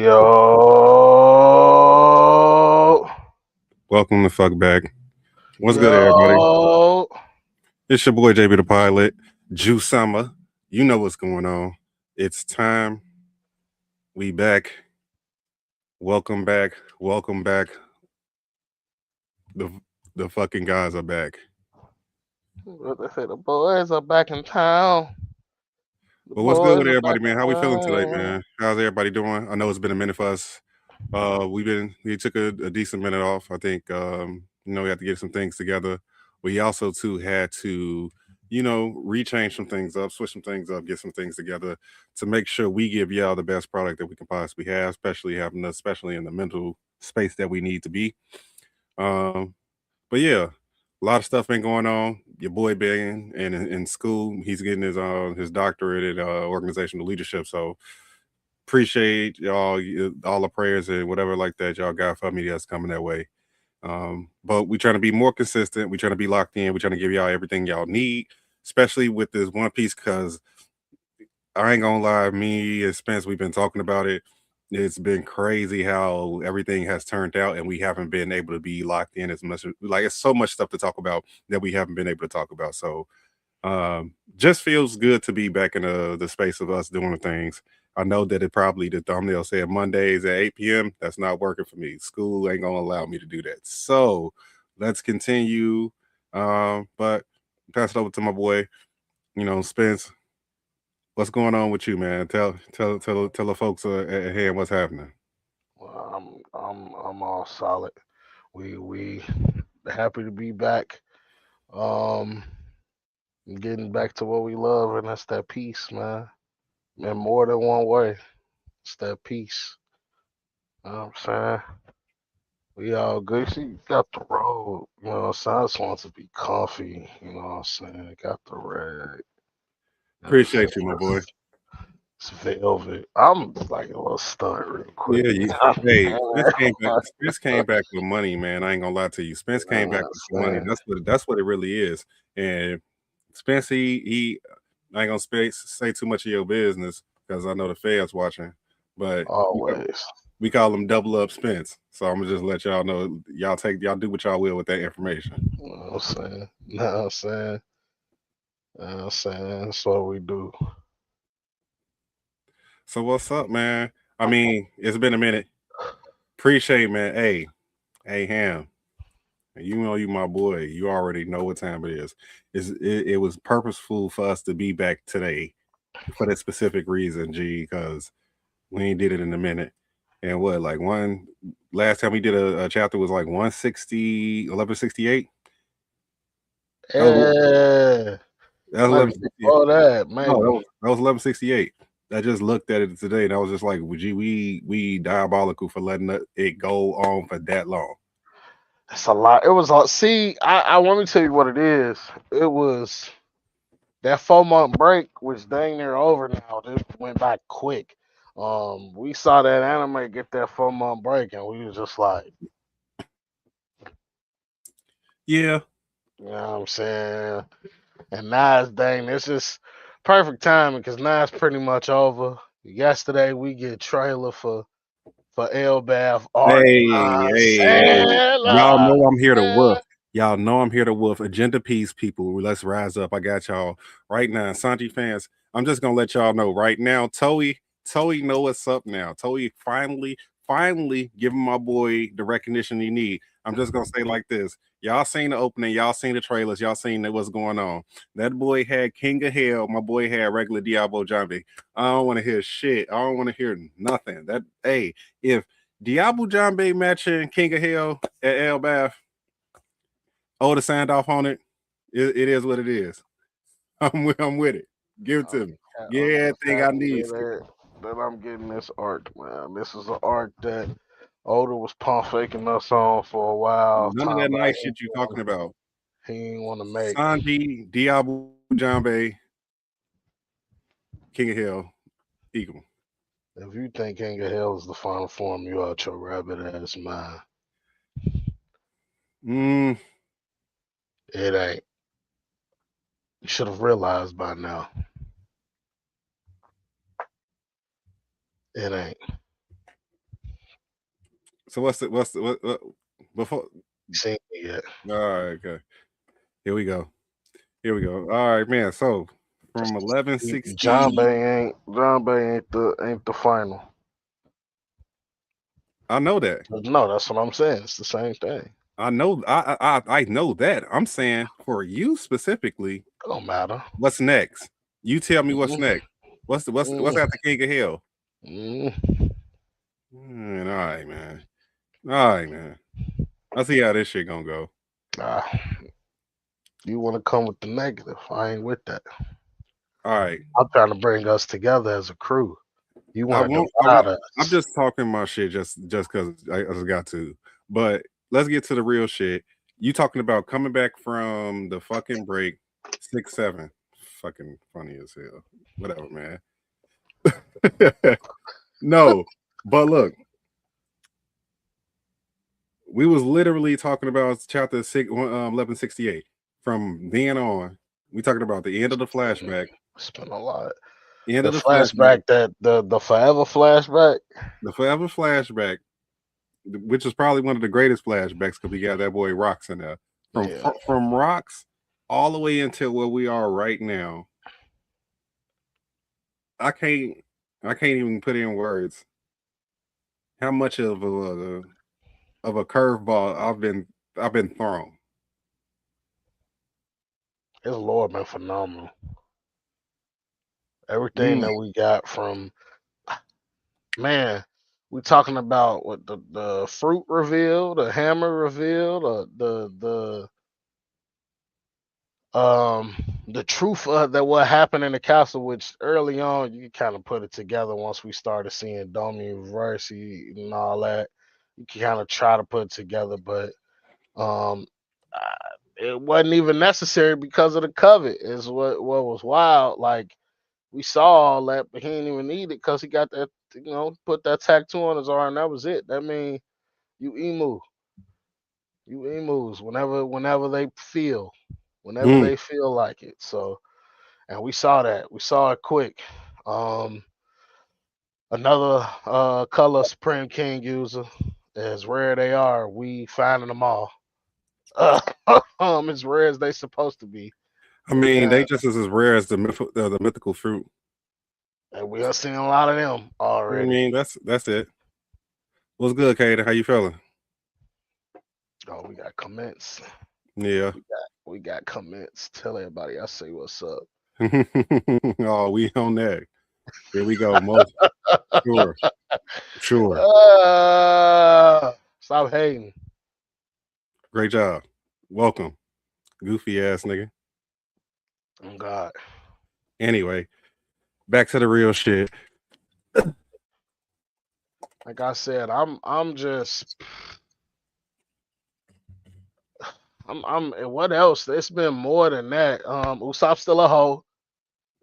Yo, Welcome to Fuck Back. What's good, everybody? yo. It's your boy JB the Pilot, Juice Summer. You know what's going on. It's time. We back. Welcome back. Welcome back. The the fucking guys are back. What they say, the boys are back in town. The But what's good boys with are everybody, back in man? How we feeling today, town. man? How's everybody doing? I know it's been a minute for us. We took a decent minute off. I think we had to get some things together. We also too had to, rechange some things up, switch some things up, get some things together to make sure we give y'all the best product that we can possibly have, especially in the mental space that we need to be. Um, but yeah, a lot of stuff been going on. Your boy been in school. He's getting his doctorate in organizational leadership. So appreciate y'all all the prayers and whatever like that y'all got for me that's coming that way. But we trying to be more consistent. We trying to be locked in. We trying to give y'all everything y'all need, especially with this One Piece. Because I ain't gonna lie, me and Spence, we've been talking about it. It's been crazy how everything has turned out, and we haven't been able to be locked in as much. Like it's so much stuff to talk about that we haven't been able to talk about. So just feels good to be back in the space of us doing the things. I know that it probably the thumbnail said Mondays at 8 p.m. That's not working for me. School ain't gonna allow me to do that. So let's continue. But pass it over to my boy, Spence. What's going on with you, man? Tell the folks at hand what's happening. Well, I'm all solid. We happy to be back. Um, Getting back to what we love, and that's that peace, man. In more than one way, it's that peace. You know what I'm saying? We all good. See, you got the road. You know what I'm saying? I just want to be comfy. You know what I'm saying? Got the red. You know what I'm saying? Appreciate you, my boy. It's velvet. I'm like a little stunt real quick. Yeah, hey, Spence came back with money, man. I ain't gonna lie to you. Spence You know came what back I'm with some money. saying? That's what it really is. And Spence, he I ain't gonna say too much of your business because I know the feds watching, but Always. we call him Double Up Spence. So I'm gonna just let y'all know. Y'all do what y'all will with that information. You know what I'm saying? You know what I'm saying? You know what I'm saying? That's what we do. So what's up, man? I mean, it's been a minute. Appreciate, man. Hey, Ham. You know you my boy. You already know what time it is. It was purposeful for us to be back today for that specific reason, G, because we ain't did it in a minute. And what, like one last time we did a chapter was like 160, 1168. That was Yeah. that was Might be 1168. before that, No, maybe. that was 1168. I just looked at it today and I was just like, "Gee, we diabolical for letting it go on for that long." It's a lot. It was a see, I want me to tell you what it is. It was that 4 month break, which dang near over now. It went by quick. We saw that anime get that 4 month break, and we was just like, Yeah, you know what I'm saying? And now it's dang, it's just perfect timing because now it's pretty much over. Yesterday we get trailer for Elbath art. hey, hey, hey. Saying, Y'all know I'm here to woof. saying. Y'all know I'm here to woof. Agenda peace, people. Let's rise up. I got y'all right now. Sanji fans, I'm just gonna let y'all know right now. Toei know what's up now. Toei finally giving my boy the recognition he need. I'm just gonna say like this. Y'all seen the opening, y'all seen the trailers, y'all seen what's going on. That boy had King of Hell, my boy had regular Diablo Jambi. I don't want to hear shit. I don't want to hear nothing. That hey, if Diablo Jambe matching King of Hell at El Bath. Oh, the sound off on it. It is what it is. I'm with it. Give it to me. I'm Yeah, just thing I happy need. that I'm getting this art, man. This is an art that Oda was pump faking us on for a while. None of that Time nice shit you talking about. he ain't want to make. Sanji, Diablo Jambe, King of Hell, Eagle. If you think King of Hell is the final form, you out your rabbit ass mind. Mm, It ain't. You should have realized by now. It ain't. So what before? Seen it yet. All right, okay. Here we go. Here we go. All right, man. So from 1160, John Bay ain't the final. I know that. No, that's what I'm saying. It's the same thing. I know. I know that. I'm saying for you specifically, It don't matter. what's next? You tell me what's Mm, next. What's mm, after King of Hell? mm. Man, all right, man. All right, man. I see how this shit gonna go. Ah, you want to come with the negative? I ain't with that. All right. I'm trying to bring us together as a crew. You I want to won't. I divide won't. I'm us? just talking my shit just because I just got to. But let's get to the real shit. You talking about coming back from the fucking break, 6-7. Fucking funny as hell. Whatever, man. No, but look, we was literally talking about chapter 1168. From then on, we talking about the end of the flashback. It's been a lot. End The of the flashback. flashback, the forever flashback. The forever flashback, which is probably one of the greatest flashbacks because we got that boy Rocks in there. Yeah, From Rocks all the way until where we are right now. I can't I can't even put in words how much of a curveball I've been thrown. his lore been phenomenal. Everything Mm. that we got from man, we talking about what the fruit reveal, the hammer reveal, the truth that what happened in the castle, which early on you kind of put it together once we started seeing Domi Versi and all that. You can kind of try to put it together, but um, it wasn't even necessary because of the covet. Is what was wild. Like we saw all that, but he didn't even need it because he got that. Put that tattoo on his arm. That was it. That mean you emu, you emus. Whenever they feel, whenever Mm. they feel like it. So, and we saw that. We saw it quick. Um, Another color Supreme King user. As rare they are, we finding them all. Uh, as rare as they supposed to be. I We mean, they got, just as rare as the mythical fruit. and we are seeing a lot of them I already. mean, that's it. What's good, Kader? How you feeling? Oh, we got comments. Yeah. We got comments. Tell everybody I say what's up. Oh, we on that. Here we go. Most sure, sure. Stop hating. Great job. Welcome, goofy ass nigga. Oh God. Anyway, back to the real shit. Like I said, I'm just I'm what else? It's been more than that. Usopp's still a hoe.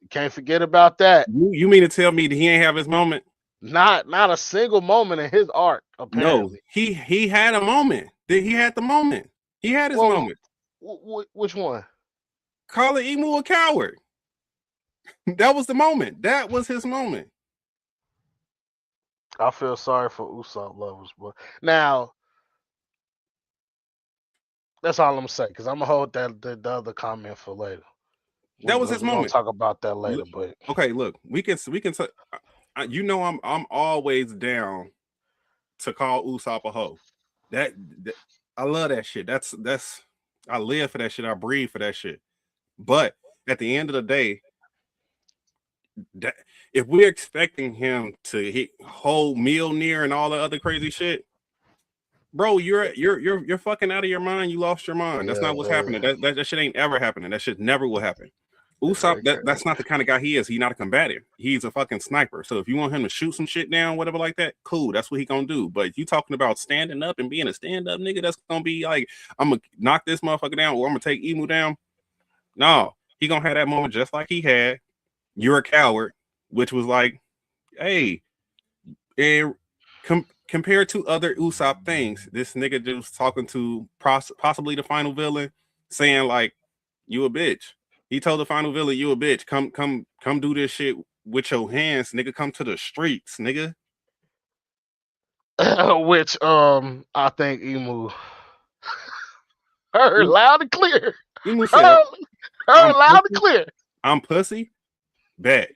Can't forget about that. You mean to tell me that he ain't have his moment? Not a single moment in his arc, No, apparently. he had a moment. He had the moment. He had his Well, moment. which one? Calling Emu a coward. That was the moment. That was his moment. I feel sorry for Usopp lovers, but now that's all I'm gonna say because I'm gonna hold the other comment for later. That was We're his gonna moment. talk about that Look, later, but okay, look, we can. You know, I'm always down to call Usopp a hoe. That I love that shit. That's I live for that shit. I breathe for that shit. But at the end of the day, that if we're expecting him to hit whole Mjolnir and all the other crazy shit, bro, you're fucking out of your mind. You lost your mind. That's yeah, not what's happening. That shit ain't ever happening. That shit never will happen. Usopp, very that's not the kind of guy he is. He's not a combative. He's a fucking sniper. So if you want him to shoot some shit down, whatever like that, cool. That's what he gonna do. But you talking about standing up and being a stand up nigga, that's gonna be like, I'm gonna knock this motherfucker down or I'm gonna take Emu down. No, he gonna have that moment just like he had. You're a coward, which was like, hey, and compared to other Usopp things, this nigga just talking to possibly the final villain, saying like, "You a bitch." He told the final villain, "You a bitch. Come do this shit with your hands, nigga. Come to the streets, nigga." which I think Emu heard Emu loud and clear. Emu said, Heard, "I'm heard loud and pussy. clear. I'm pussy. Bet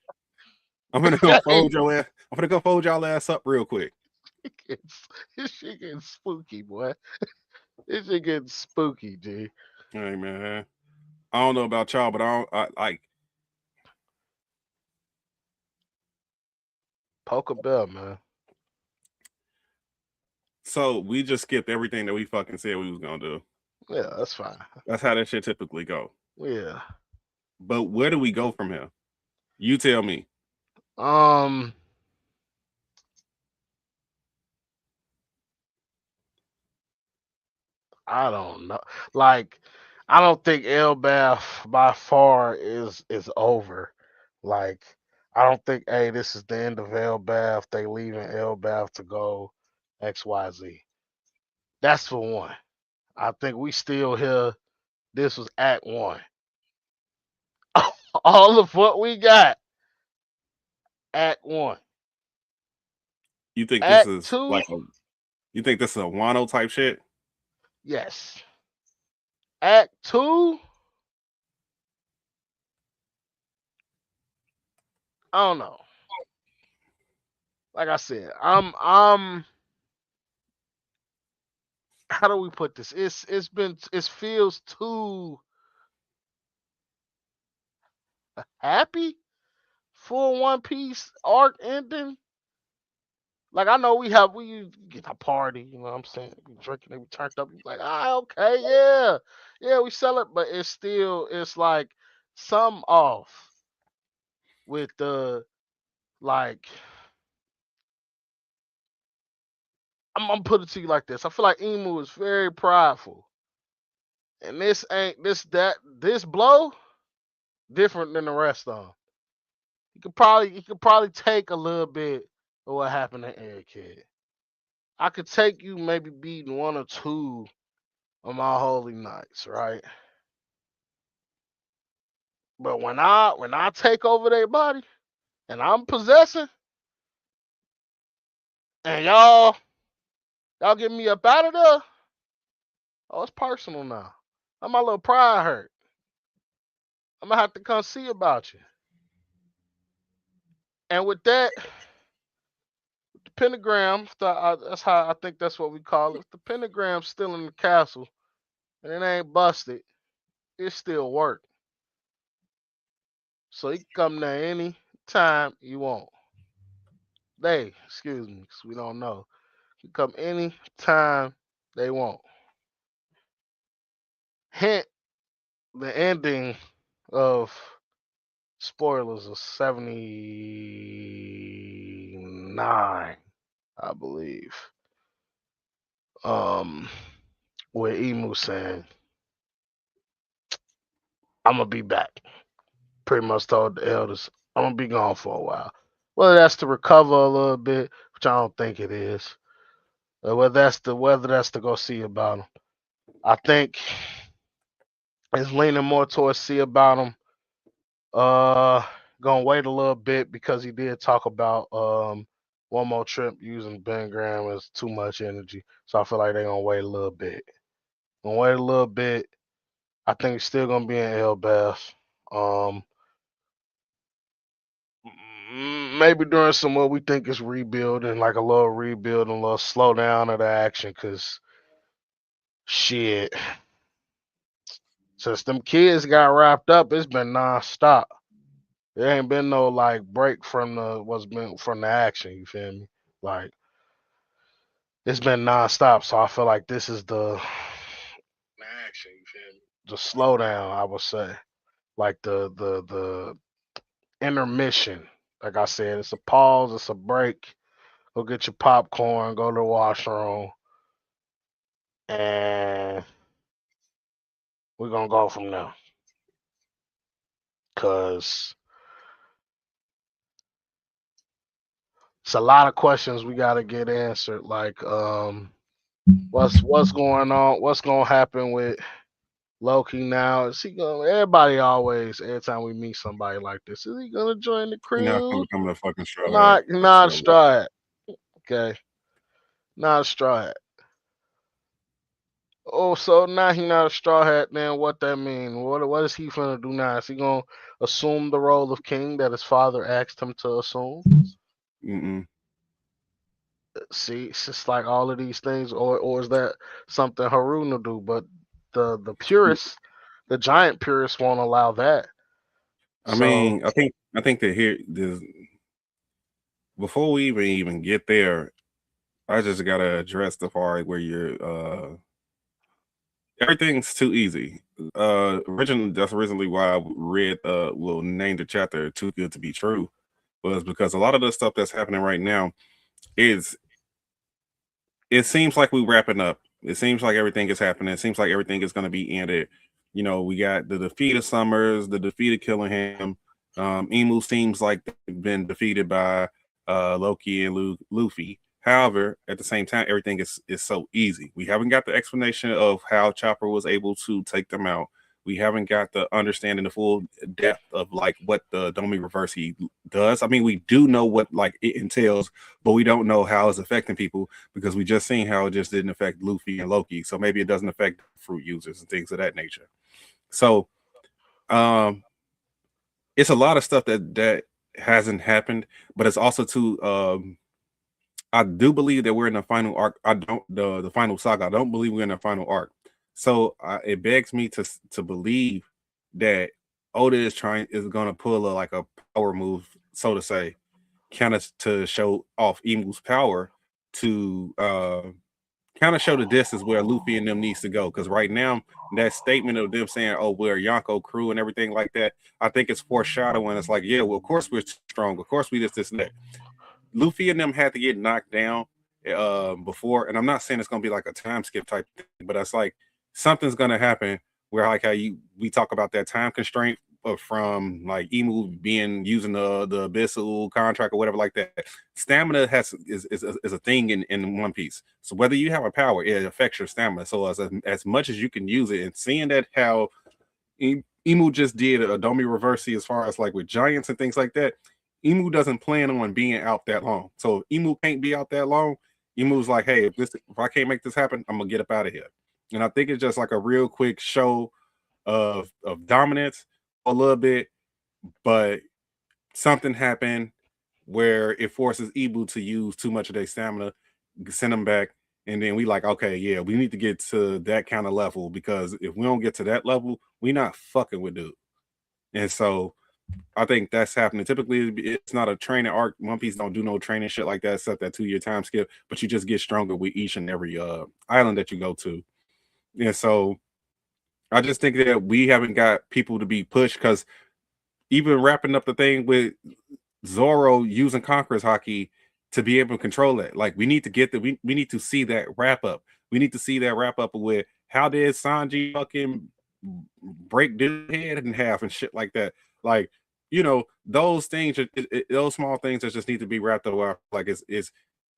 I'm gonna go Okay. fold your ass. I'm gonna go fold y'all ass up real quick." This shit getting spooky, boy. This shit getting spooky, G. Hey man, I don't know about y'all, but I don't like. Poker Bell, man. So we just skipped everything that we fucking said we was gonna do. Yeah, that's fine. That's how that shit typically go. Yeah. But where do we go from here? You tell me. Um, I don't know. Like, I don't think Elbath by far is over. Like, I don't think, hey, this is the end of Elbath. They leaving Elbath to go XYZ. That's for one. I think we still here. This was Act One. All of what we got, Act One. You think this Act is Two, like a? You think this is a Wano type shit? yes. Act Two, I don't know. Like I said, I'm how do we put this? It feels too happy for One Piece arc ending. Like I know we get a party, you know what I'm saying? We drinking and we turned up, we like, okay, yeah. Yeah, we sell it, but it's like some off with the like I'm put it to you like this. I feel like Emu is very prideful. And this ain't this blow different than the rest of them. He could probably take a little bit of what happened to Air Kid. I could take you maybe beating one or two of my holy knights, right? But when I take over their body and I'm possessing and y'all get me up out of there, oh it's personal now. I'm my little pride hurt. I'm gonna have to come see about you. And with that, the pentagram, that's how I think that's what we call it. If the pentagram's still in the castle and it ain't busted, it still work. So you can come there any time you want. They, excuse me, 'cause we don't know. You can come any time they want. Hint: the ending of spoilers of 79, I believe. Um, where Emu saying, "I'm gonna be back." Pretty much told the elders, "I'm gonna be gone for a while." Whether that's to recover a little bit, which I don't think it is, whether that's to go see about him. I think it's leaning more towards see about him. Uh, gonna wait a little bit because he did talk about one more trip using Ben Graham is too much energy. So I feel like they're gonna wait a little bit. Gonna wait a little bit. I think it's still gonna be in Elbath. Um, maybe during some what we think is rebuilding, like a little rebuild and a little slowdown of the action, cause shit, since them kids got wrapped up, it's been nonstop. There ain't been no like break from the what's been from the action. You feel me? Like it's been nonstop. So I feel like this is the action. You feel me? The slowdown, I would say, like the intermission. Like I said, it's a pause. It's a break. Go get your popcorn. Go to the washroom, and we're gonna go from there. Cause it's a lot of questions we gotta get answered. Like what's going on? What's gonna happen with Loki now? Is he gonna? Everybody always, every time we meet somebody like this, is he gonna join the You're not gonna crew? become a fucking straw hat. Not So Stride. Okay. Not a straw hat. Oh, so now he not a straw hat. Then what that mean? What is he finna do now? Is he gonna assume the role of king that his father asked him to assume? Mm-mm. See, it's just like all of these things, or is that something Harun will do? But the purists, the giant purists, won't allow that. I So mean, I think that here this before we even get there, I just gotta address the part where you're everything's too easy. Originally, that's originally why I read well named the chapter "Too Good to Be True," was because a lot of the stuff that's happening right now is it seems like we wrapping up. It seems like everything is happening. It seems like everything is going to be ended. You know, we got the defeat of Summers, the defeat of Killingham. Emu seems like they've been defeated by Loki and Luffy. However, at the same time, everything is so easy. We haven't got the explanation of how Chopper was able to take them out. We haven't got the understanding, the full depth of like what the Domi Reverse he does. I mean, we do know what like it entails, but we don't know how it's affecting people because we just seen how it just didn't affect Luffy and Loki. So maybe it doesn't affect fruit users and things of that nature. So um it's a lot of stuff that hasn't happened, but it's also too I do believe that we're in the final arc. I don't the final saga. I don't believe we're in the final arc. So it begs me to believe that Oda is going to pull a like a power move, so to say, kind of to show off Emu's power to kind of show the distance where Luffy and them needs to go. Because right now, that statement of them saying, "Oh, we're Yonko crew" and everything like that, I think it's foreshadowing. It's like, yeah, well, of course we're strong. Of course we this and that. Luffy and them had to get knocked down before, and I'm not saying it's gonna be like a time skip type thing, but it's like something's gonna happen where like how you we talk about that time constraint from like Emu being using the abyssal contract or whatever like that. Stamina is a thing in One Piece. So whether you have a power, it affects your stamina. So as much as you can use it, and seeing that how Emu just did a Domi Reversi as far as like with giants and things like that. Emu doesn't plan on being out that long. So if Emu can't be out that long, Emu's like, hey, if I can't make this happen, I'm gonna get up out of here. And I think it's just like a real quick show of dominance a little bit, but something happened where it forces Ibu to use too much of their stamina, send them back, and then we like, okay, yeah, we need to get to that kind of level because if we don't get to that level, we not fucking with dude. And so I think that's happening. Typically, it's not a training arc. One Piece don't do no training shit like that, except that 2 year time skip. But you just get stronger with each and every island that you go to. And so I just think that we haven't got people to be pushed because even wrapping up the thing with Zoro using Conqueror's hockey to be able to control it. Like we need to get we need to see that wrap up. We need to see that wrap up with how did Sanji fucking break dude head in half and shit like that. Like, you know, those things those small things that just need to be wrapped up. Like it's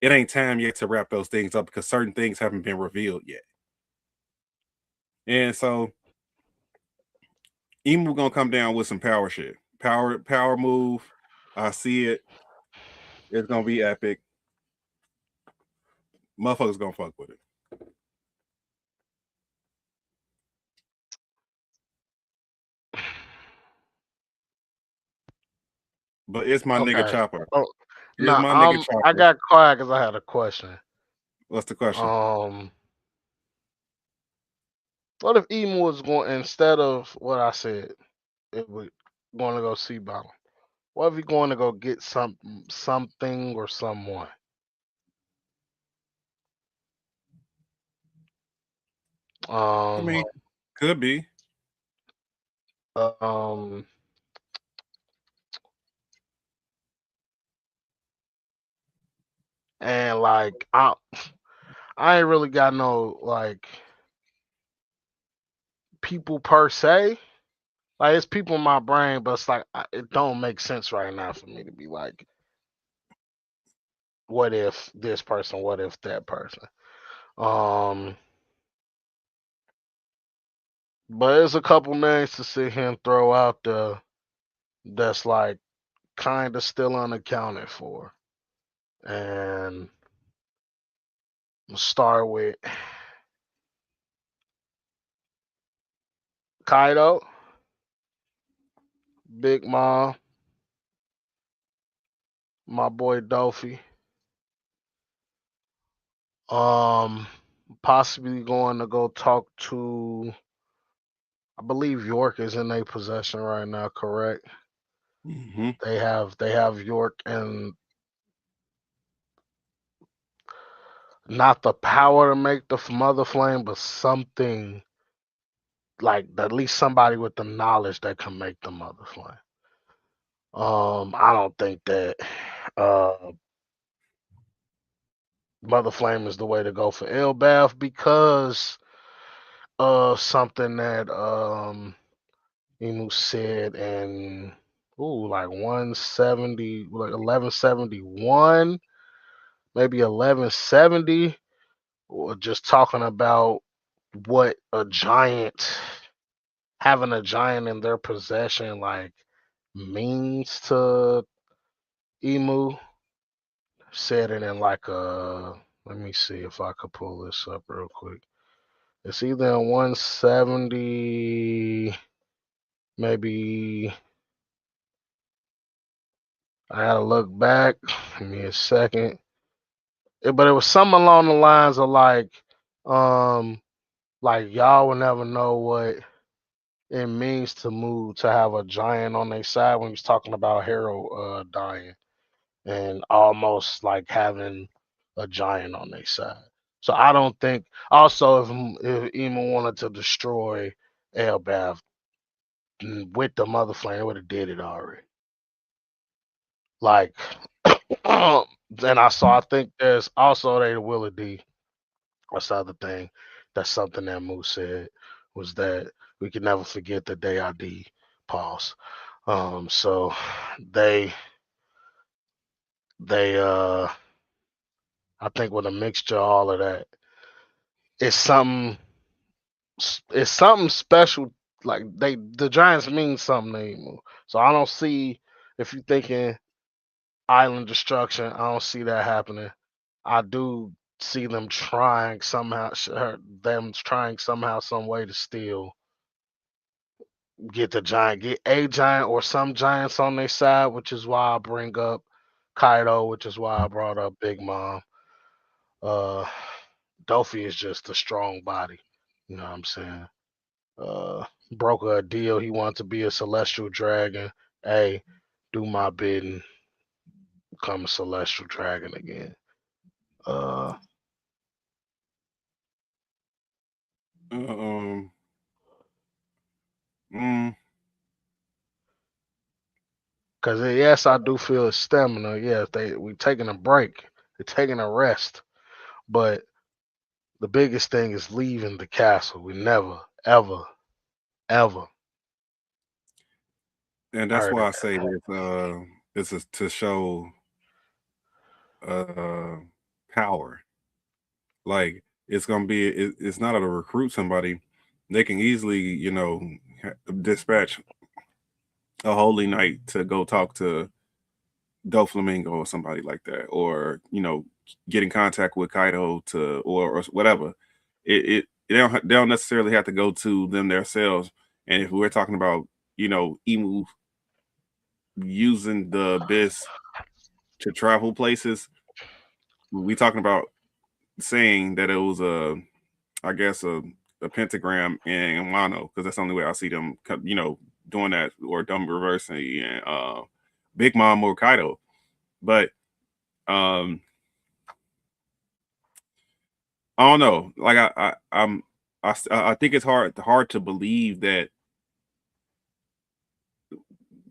it ain't time yet to wrap those things up because certain things haven't been revealed yet. And so Emu gonna come down with some power shit. Power move. I see it. It's gonna be epic. Motherfuckers gonna fuck with it. But it's my nigga okay. Chopper. Oh, It's now my nigga I Chopper. got quiet because I had a question. What's the question? Um, what if Emu was going instead of what I said? It was going to go see battle. What if he going to go get something or someone? I Um, mean, could be. um, and like I ain't really got no like people per se. Like it's people in my brain, but it's like it don't make sense right now for me to be like, what if this person? What if that person? Um, but there's a couple names to sit here and throw out there that's like kind of still unaccounted for, and Start with Kaido, Big Mom, my boy Dolphy. Um, Possibly going to go talk to. I believe York is in their possession right now. Correct? Hmm. They have York and not the power to make the mother flame, but something like at least somebody with the knowledge that can make the mother flame. I don't think that uh mother flame is the way to go for Elbath because of something that Emu said in like 170, like 1171, maybe 1170, or just talking about what a giant having a giant in their possession like means to Emu. Said it in like a, let me see if I could pull this up real quick. It's either in 170, maybe I gotta look back. Give me a second. But it was something along the lines of um, like y'all will never know what it means to move to have a giant on their side when he's talking about Harold dying and almost like having a giant on their side. So I don't think. Also, if Emo wanted to destroy Elbath with the mother flame, they would have did it already. Like, then I think there's also they the Willie D. That's the other thing. That's something that Moose said was that we can never forget the day ID pause. So they they I think with a mixture of all of that, it's something it's something special. Like the Giants mean something to Emu. So I don't see if you're thinking island destruction, I don't see that happening. I do see them trying somehow, them trying somehow, some way to still get the giant, get a giant or some giants on their side, which is why I bring up Kaido, which is why I brought up Big Mom. Uh, Dofi is just a strong body. You know what I'm saying? Uh, Broke a deal. He wanted to be a celestial dragon. Hey, do my bidding, become a celestial dragon again. Uh, Um. Mm, Cause yes, I do feel his stamina. Yes, we taking a break, they're taking a rest. But the biggest thing is leaving the castle. We never, ever, ever and that's heard why of I say that. to show uh power. Like it's gonna be it's not to recruit somebody. They can easily dispatch a holy knight to go talk to Doflamingo or somebody like that, or get in contact with Kaido to or whatever. They don't necessarily have to go to them themselves. And if we're talking about Emu using the abyss to travel places, we talking about saying that it was I guess a pentagram in Wano because that's the only way I see them doing that or dumb reversing and Big Mom or Kaido. But um I don't know. Like I think it's hard to believe that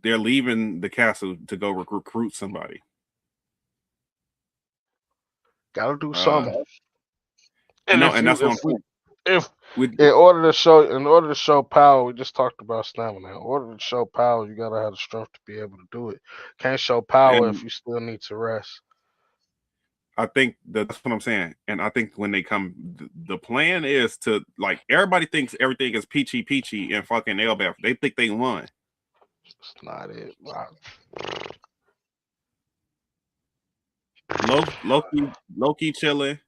they're leaving the castle to go recruit somebody. Gotta do Uh, something. and And no, and that's what I'm saying. if With in order to show power, we just talked about stamina. In order to show power, you gotta have the strength to be able to do it. Can't show power if and you still need to rest. I think that's what I'm saying. And I think when they come, the plan is to like everybody thinks everything is peachy and fucking Elbath. They think they won. It's not it. Loki chilling.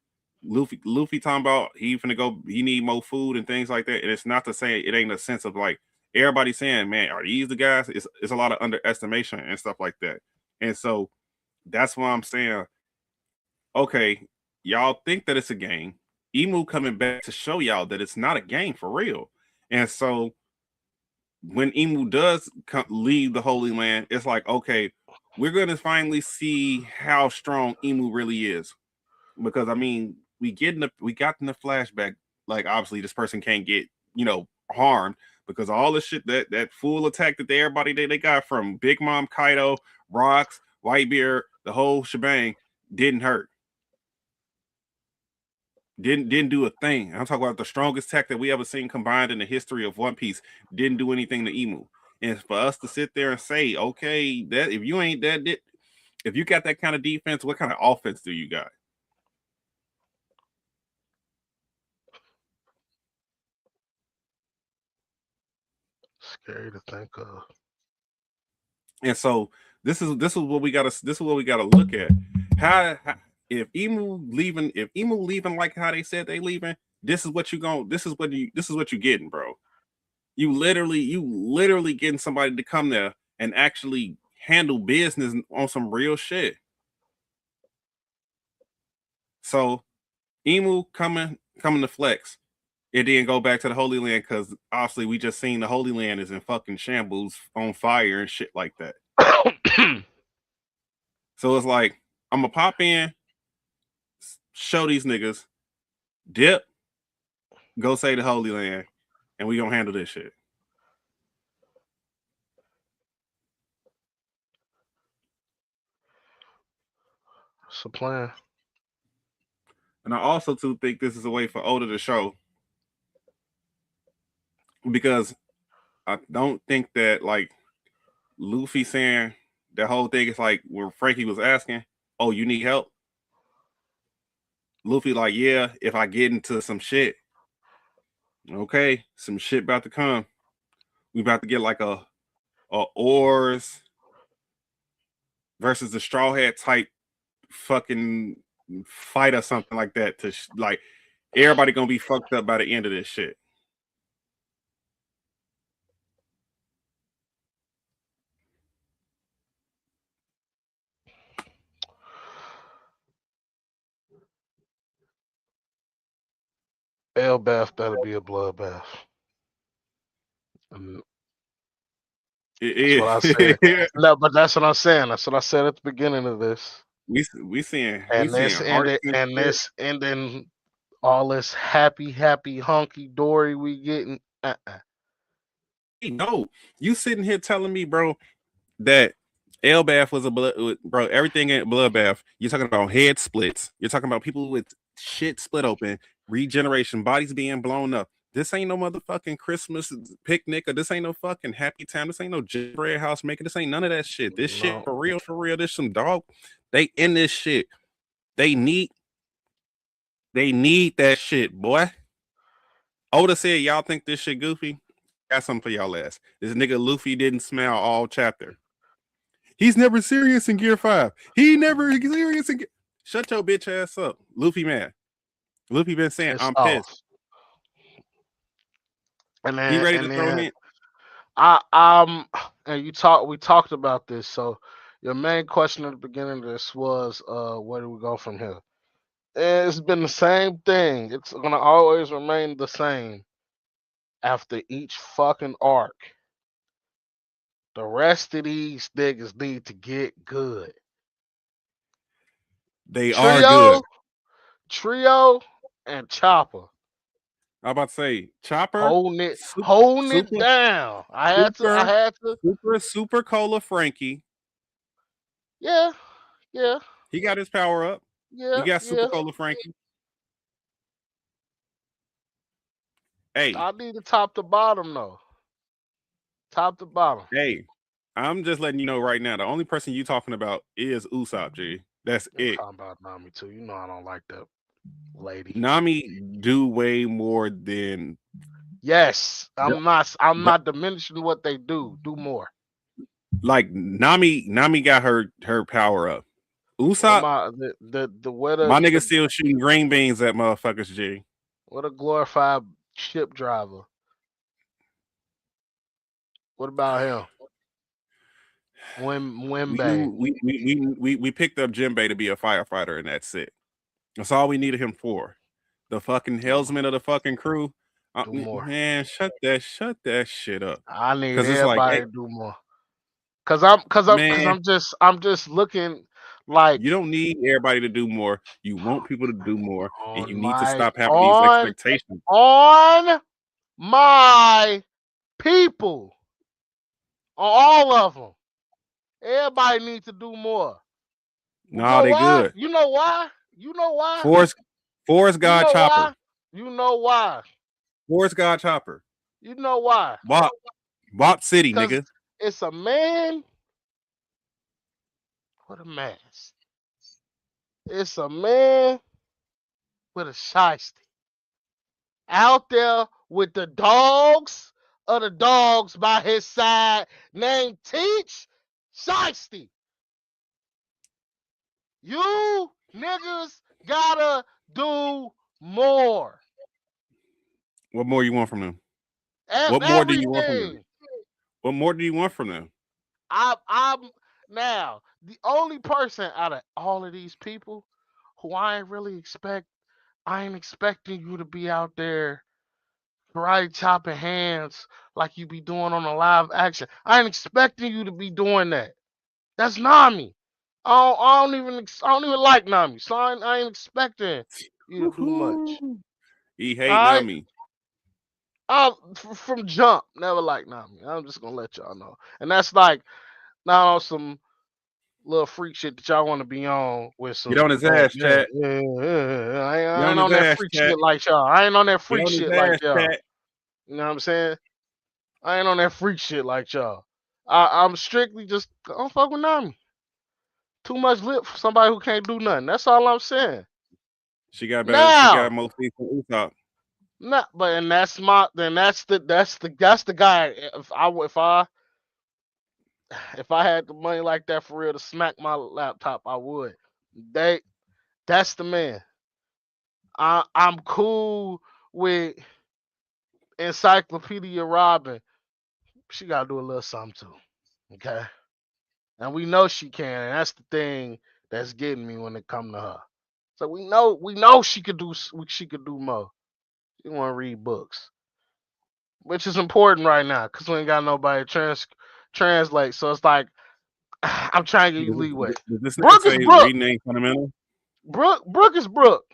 Luffy talking about he finna go, he need more food and things like that. And it's not to say it ain't a sense of like everybody saying, man, are these the guys? It's a lot of underestimation and stuff like that. And so that's why I'm saying, okay, y'all think that it's a game. Emu coming back to show y'all that it's not a game for real. And so when Emu does leave the Holy Land, it's like, okay, we're gonna finally see how strong Emu really is. Because I mean, we got in the flashback, like obviously this person can't get, harmed because all the shit that full attack that they got from Big Mom, Kaido, Rocks, Whitebeard, the whole shebang didn't hurt. Didn't do a thing. I'm talking about the strongest tech that we ever seen combined in the history of One Piece. Didn't do anything to Emu. And for us to sit there and say, okay, that if you ain't that, if you got that kind of defense, what kind of offense do you got? Scary to think of. And so this is what we gotta look at. How if Emu leaving like how they said they leaving, this is what you getting, bro. You literally getting somebody to come there and actually handle business on some real shit. So Emu coming to flex. It didn't go back to the Holy Land because obviously we just seen the Holy Land is in fucking shambles, on fire and shit like that. So it's like I'm gonna pop in, show these niggas, dip, go say the Holy Land, and we gonna handle this shit. It's a plan. And I also too think this is a way for Oda to show, because I don't think that like Luffy saying that whole thing is like where Frankie was asking, "Oh, you need help?" Luffy like, "Yeah, if I get into some shit, okay, some shit about to come. We about to get like a oars versus the straw hat type fucking fight or something like that to like everybody gonna be fucked up by the end of this shit." Bath that'll be a bloodbath. And that's what I said. It, No, but that's what I'm saying. That's what I said at the beginning of this. we And seeing this hearts ended, and and shit. this ending all this happy, hunky dory we getting. Hey, no, you sitting here telling me, bro, that Elbath was a blood, bro. Everything in bloodbath. You're talking about head splits. You're talking about people with shit split open, regeneration, bodies being blown up. This ain't no motherfucking Christmas picnic, or this ain't no fucking happy time. This ain't no gingerbread house making. This ain't none of that shit. This shit No, for real, for real. There's some dog. They in this shit. They need they need that shit, boy. Oda said, y'all think this shit goofy? Got something for y'all ass. This nigga Luffy didn't smile all chapter. He's never serious in Gear 5. He never serious in Gear. Shut your bitch ass up. Luffy man. Luffy been saying, it's I'm pissed. off. And He then ready to and throw then him. I and we talked about this. So your main question at the beginning of this was where do we go from here? It's been the same thing. It's gonna always remain the same after each fucking arc. The rest of these niggas need to get good. They are good. Trio, Trio, and Chopper I'm about to say, Chopper, holding it, super, holding it super, down. I super, had to. super cola Frankie. Yeah, yeah, He got his power up. You yeah, got super yeah. cola Frankie. Hey, I need to top to bottom though. Top to bottom. hey, I'm just letting you know right now. The only person you talking about is Usopp, G. That's I'm it. talking about Nami too. You know I don't like that lady. Nami do way more than Yes, the, I'm the not diminishing what they do. Do more. like Nami got her power up. What Usopp, my the what my a nigga the still shooting green beans at motherfuckers. G. what a glorified ship driver. What about him? We Wimbe. knew we picked up Jinbei to be a firefighter, and that's it. That's all we needed him for. The fucking Do helmsman of the fucking crew. do more. Man, shut that shit up. I need Cause it's like, everybody hey, to do more. Cause man, I'm just looking like you don't need everybody to do more. You want people to do more, and on you need to my stop having these expectations. on my people. On all of them. Everybody needs to do more. You Nah, know they why? good. You know why? You know why? Forest Forest You God know Chopper. why? You know why? Forest God Chopper. You know why? Bop Bop City, Because nigga. it's a man with a mask. It's a man with a shiesty. Out there with the dogs of the dogs by his side named Teach Shiesty. You niggas gotta do more. What more you want from them? What more do you want from them? Everything. What more do you want from them? I'm now the only person out of all of these people who I ain't expecting you to be out there karate chopping hands like you be doing on a live action. I ain't expecting you to be doing that. That's Nami. I don't even like Nami, so I ain't expecting you to do much. Woo-hoo. He hate All right, Nami. from jump, never liked Nami. I'm just gonna let y'all know, and that's like not on some little freak shit that y'all want to be on with Get some. on his Oh ass, yeah, chat. yeah, yeah, yeah. Get I on ain't his on that ass, freak chat. shit like y'all. I ain't on that Get freak on his shit like ass, y'all. chat. You know what I'm saying? I ain't on that freak shit like y'all. I'm strictly just I don't fuck with Nami. Too much lip for somebody who can't do nothing. That's all I'm saying. She got better. She got Now, more feet than Usopp. not but and that's my then that's the guy. If I had the money like that for real to smack my laptop, I would. They that's the man. I'm cool with Encyclopedia Robin. She gotta do a little something too. Okay. And we know she can, and that's the thing that's getting me when it come to her. So we know she could do more. She want to read books, which is important right now because we ain't got nobody translate. So it's like I'm trying to give you leeway. Does this nigga Brooke is say Brooke. reading ain't fundamental? Brooke is Brooke.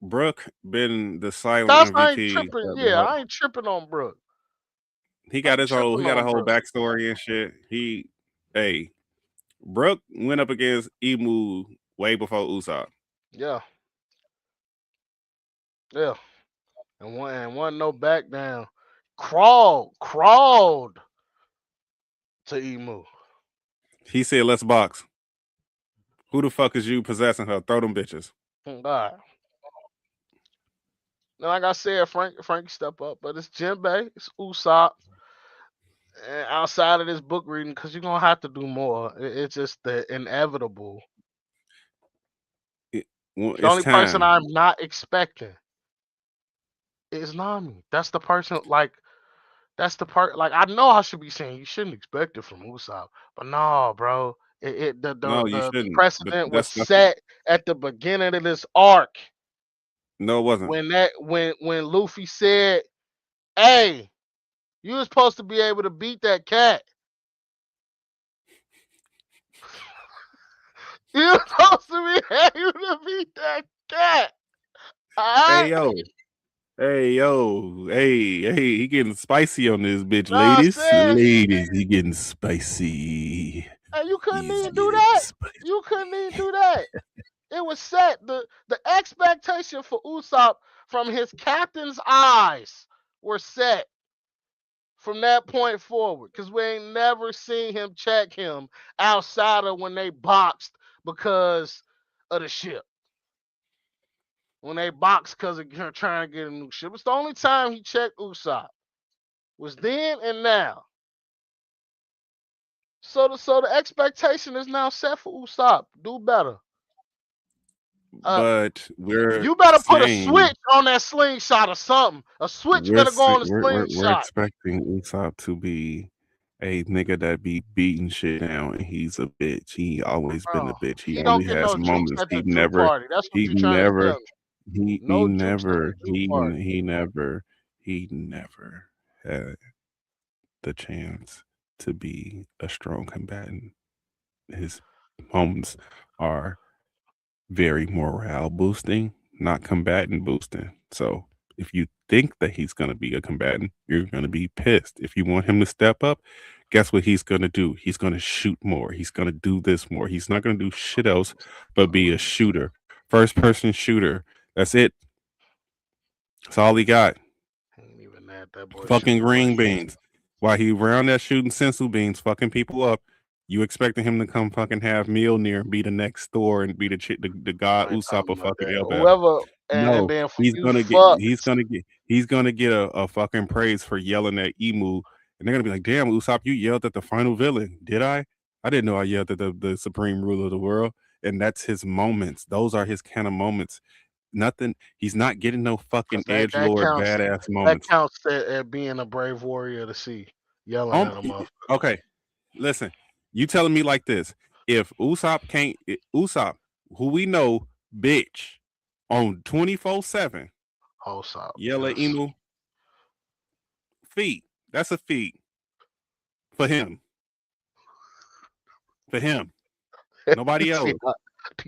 Brooke been the silent That's I ain't MVP. tripping. Yeah, I ain't tripping on Brooke. He I got ain't his whole. He tripping got a on whole Brooke. backstory and shit. Hey, Brooke went up against Emu way before Usopp. Yeah, yeah. And one no back down. Crawled to Emu. He said, "Let's box." Who the fuck is you possessing her? Throw them bitches. All right. And like I said, Frankie step up, but it's Jinbei, it's Usopp, and outside of this book reading, because you're gonna have to do more. It's just the inevitable. It- well, The it's only person time. I'm not expecting is Nami. That's the person. That's the part. Like I know I should be saying you shouldn't expect it from Usopp, but no, bro. No, you The shouldn't. But precedent was that's set at the beginning of this arc no, it wasn't. when Luffy said, "Hey, you was supposed to be able to beat that cat. You was supposed to be able to beat that cat." Hey Alright? yo, hey yo, hey, he getting spicy on this bitch, Know what I'm ladies, saying? ladies. He getting spicy. And you couldn't He's even do getting that. spicy. You couldn't even do that. It was set. The expectation for Usopp from his captain's eyes were set from that point forward. Because we ain't never seen him check him outside of when they boxed because of the ship. When they boxed because of her trying to get a new ship. It's the only time he checked Usopp. Was then and now. So the expectation is now set for Usopp. Do better. Uh, But we're you better put a saying switch on that slingshot or something. A switch better go on the we're slingshot. expecting Usopp to be a nigga that be beating shit down, and he's a bitch. He always been a Oh, bitch. He he don't only get has no juice moments. at the Jew party. That's what He you trying to never tell me. he No juice at the Jew party. he never had the chance to be a strong combatant. His moments are very morale boosting, not combatant boosting. So if you think that he's going to be a combatant, you're going to be pissed. If you want him to step up, guess what he's going to do? He's going to shoot more. He's going to do this more. He's not going to do shit else but be a shooter. First person shooter. That's it. That's all he got. Ain't even that boy Fucking shooting green great. beans. While he around that shooting sensu beans, fucking people up. You expecting him to come fucking have Mjolnir and be the next Thor and be the chick, the god I ain't Usopp talking of about fucking that. Elbap? Whoever and No, then for you fucks, he's gonna get a fucking praise for yelling at Emu, and they're gonna be like, "Damn, Usopp, you yelled at the final villain, did I? I didn't know I yelled at the supreme ruler of the world." And that's his moments. Those are his kind of moments. Nothing. He's not getting no cause fucking that edge that lord counts. badass That moments. counts at being a brave warrior of the sea, yelling at a motherfucker. Okay, listen. You telling me like this? If Usopp can't, Usopp, who we know, bitch, on 24/7, Usopp, yell at yes. Emu, feet. That's a feat for him. For him. you Nobody see else. how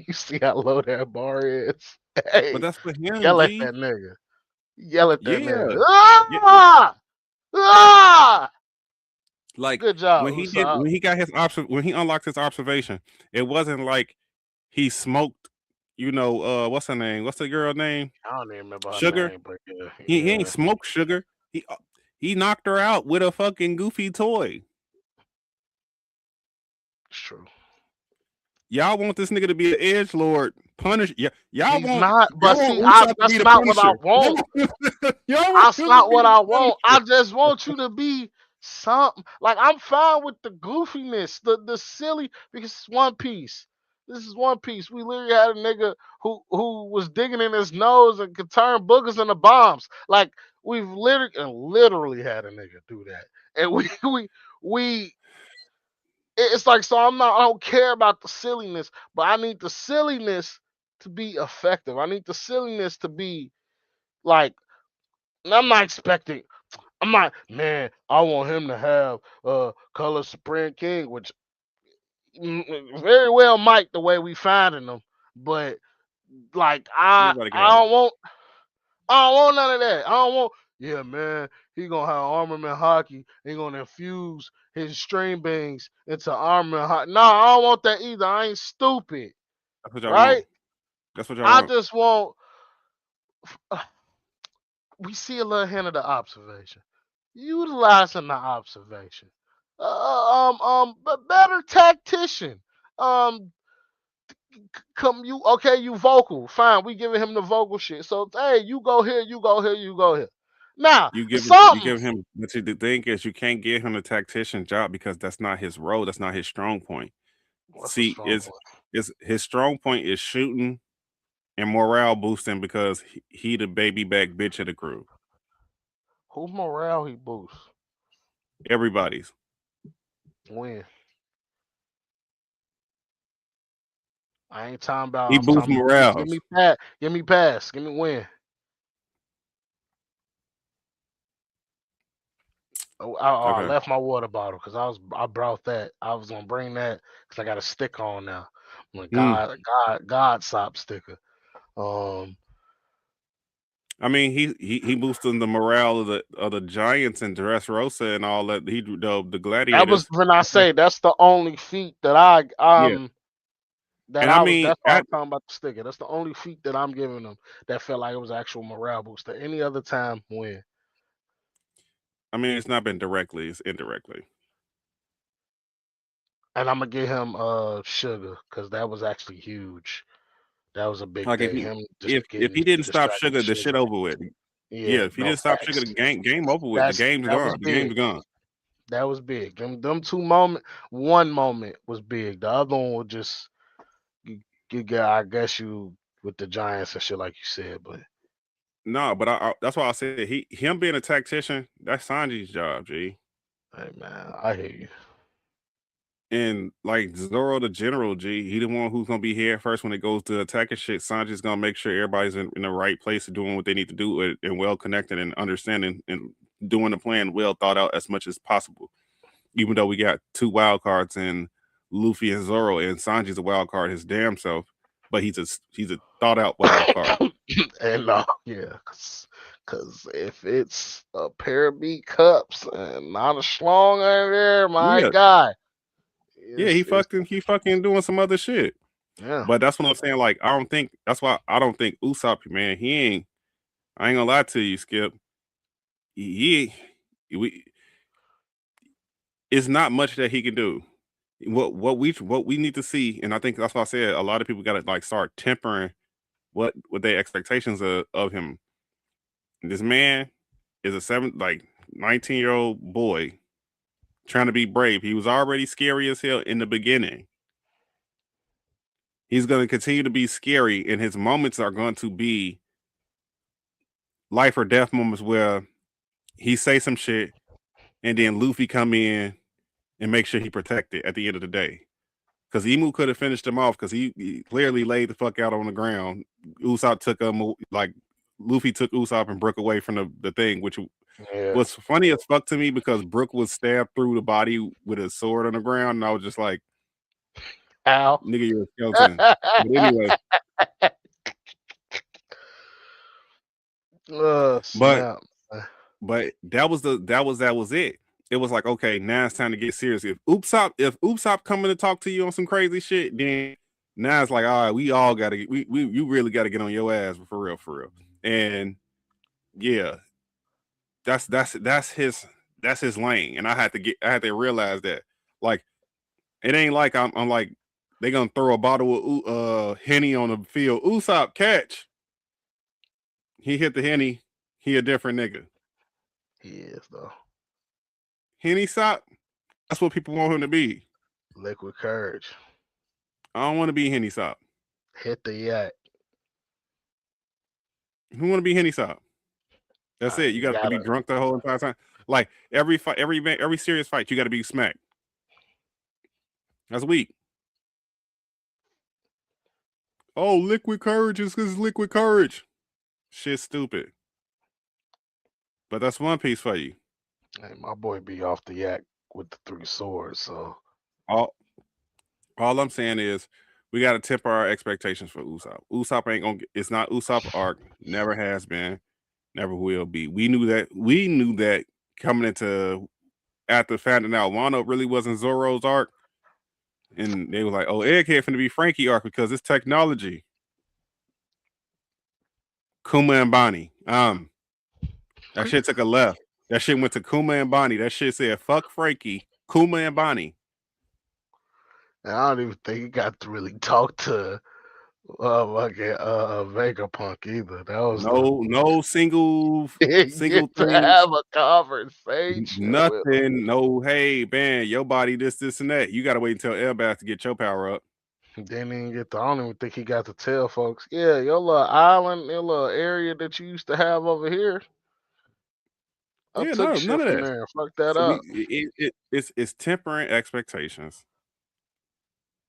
you see how low that bar is? But Hey, that's for him, yell at G. that nigga. Yell at that nigga. Yeah. Yeah. Ah! Ah! Like Good job, Usopp. when he got his when he unlocked his observation, it wasn't like he smoked, what's her name? What's the girl name? I don't even remember her Sugar. name, but yeah, He ain't yeah, smoked Sugar. He knocked her out with a fucking goofy toy. it's true. Y'all want this nigga to be an edge lord, punish. Yeah, He's not, but y'all see, want Usopp to be that's the not what I Punisher. want. Y'all want That's him to not be what the I want. I Punisher. just want you to be something. Like I'm fine with the goofiness, the silly, because it's One Piece. This is One Piece. We literally had a nigga who was digging in his nose and could turn boogers into bombs. Like we've literally had a nigga do that, and we. It's like so. I'm not. I don't care about the silliness, but I need the silliness to be effective. I need the silliness to be like. I'm not expecting. I'm not, man. I want him to have color Supreme King, which very well might the way we finding them, but like Nobody can have it. I don't want none of that. I don't want. Yeah, man. He gonna have armament hockey. He gonna infuse his string beans into armament hockey. No, I don't want that either. I ain't stupid, That's what y'all want. right? That's what y'all I want. just want. We see a little hint of the observation. Utilizing the observation. But better tactician. Um, come you okay? You vocal, fine. We giving him the vocal shit. So hey, you go here, you go here, you go here. Now You something. give him. But see, the thing is, you can't give him a tactician job because that's not his role. That's not his strong point. What's a See, strong point? is his strong point is shooting and morale boosting because he the baby back bitch of the crew. Who morale he boosts? Everybody's. When? I ain't talking about. He I'm boosts talking. Give morales. me pass. Give me pass. Give me win. I Okay. left my water bottle because I brought that. I was gonna bring that because I got a stick on now. I'm like Hmm. God sop sticker. Um, I mean, he boosting the morale of the Giants and Dressrosa and all that. The that was gladiators. when I Okay. say that's the only feat that I Yeah, that and I I was. mean, That's why I was talking about the sticker. That's the only feat that I'm giving them that felt like it was actual morale booster. Any other time, when. it's not been directly; it's indirectly. And I'm gonna give him sugar because that was actually huge. That was a big Like thing. Him just if getting he didn't stop distracted with Sugar, the shit sugar. over with. Yeah, Yeah, if he no didn't stop Sugar, facts. game over with. The game's That was gone. The game's big. gone. That was big. Them two moment, one moment was big. The other one was just you got. I guess you with the Giants and shit like you said, but No, but that's why I said him being a tactician, that's Sanji's job, G. hey man, I hear you. And like Zoro the General, G, he the one who's gonna be here first when it goes to attacking shit. Sanji's gonna make sure everybody's in the right place and doing what they need to do and well connected and understanding and doing the plan well thought out as much as possible. Even though we got two wild cards in Luffy and Zoro, and Sanji's a wild card his damn self, but he's a thought out wild card. And yeah, cause if it's a pair of B cups and not a schlong in there, my Yeah, guy, yeah, it's he fucking doing some other shit. yeah. But that's what I'm saying. Like, I don't think that's why I don't think Usopp, man, he ain't. I ain't gonna lie to you, Skip. We it's not much that he can do. What we need to see, and I think that's why I said a lot of people got to like start tempering what their expectations of him. This man is a 19-year-old boy trying to be brave. He was already scary as hell in the beginning. He's going to continue to be scary, and his moments are going to be life or death moments where he say some shit, and then Luffy come in and make sure he protect it at the end of the day. Because Emu could have finished him off because he clearly laid the fuck out on the ground. Usopp took him like Luffy took Usopp and broke away from the thing, which Yeah. was funny as fuck to me because Brook was stabbed through the body with a sword on the ground, and I was just like, Ow. "Nigga, you're a skeleton." But anyway, Oh, but snap. that was it. It was like, okay, now it's time to get serious. If Usopp coming to talk to you on some crazy shit, then now it's like, all right, we all gotta we you really gotta get on your ass for real. And yeah, that's his lane. And I had to realize that. Like, it ain't like I'm like they gonna throw a bottle of Henny on the field. Usopp catch. He hit the Henny. He a different nigga. He is though. Henny Sop. That's what people want him to be. Liquid courage. I don't want to be Henny Sop. Hit the yak. Who want to be Henny Sop? That's it. You You got to be gotta. drunk the whole entire time. Like every fight, every event, every serious fight, you got to be smacked. That's weak. Oh, liquid courage is because liquid courage. Shit, stupid. But that's One Piece for you. Hey, my boy be off the yak with the three swords. So All all I'm saying is we got to temper our expectations for Usopp. Usopp ain't gonna. It's not Usopp arc. Never has been. Never will be. We knew that. We knew that coming into after finding out Wano really wasn't Zoro's arc, and they were like, "Oh, Egghead finna be Frankie arc because it's technology." Kuma and Bonnie. That shit took a left. That shit went to Kuma and Bonnie. That shit said, "Fuck Frankie." Kuma and Bonnie. and I don't even think he got to really talk to fucking Vegapunk either. That was the No didn't single get to things. have a conversation with Nothing. No. Hey, man, your body, this, and that. You gotta wait until Elbath to get your power up. didn't even get to, I don't even think he got to tell folks, yeah, your little island, your little area that you used to have over here, I Yeah, took no, none shit of from that. there and fucked that So up. it's tempering expectations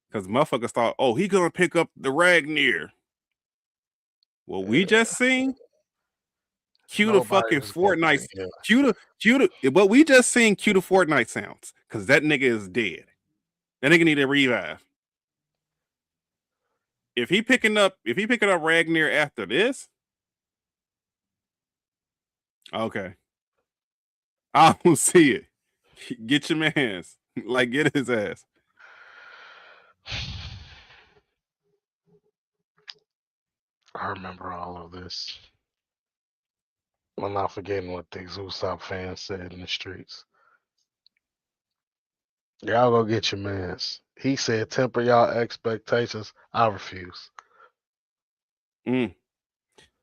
because motherfuckers thought, oh, he gonna pick up the Ragnir. Well, we Yeah, just seen cue the fucking nobody's getting Fortnite, yeah. what we just seen cue the Fortnite sounds because that nigga is dead. That nigga need a revive. If he picking up Ragnir after this, okay, I don't see it. Get your man's like get his ass. I remember all of this. I'm not forgetting what these Usopp fans said in the streets. Y'all go get your mans. He said, temper y'all expectations. I refuse. Mm.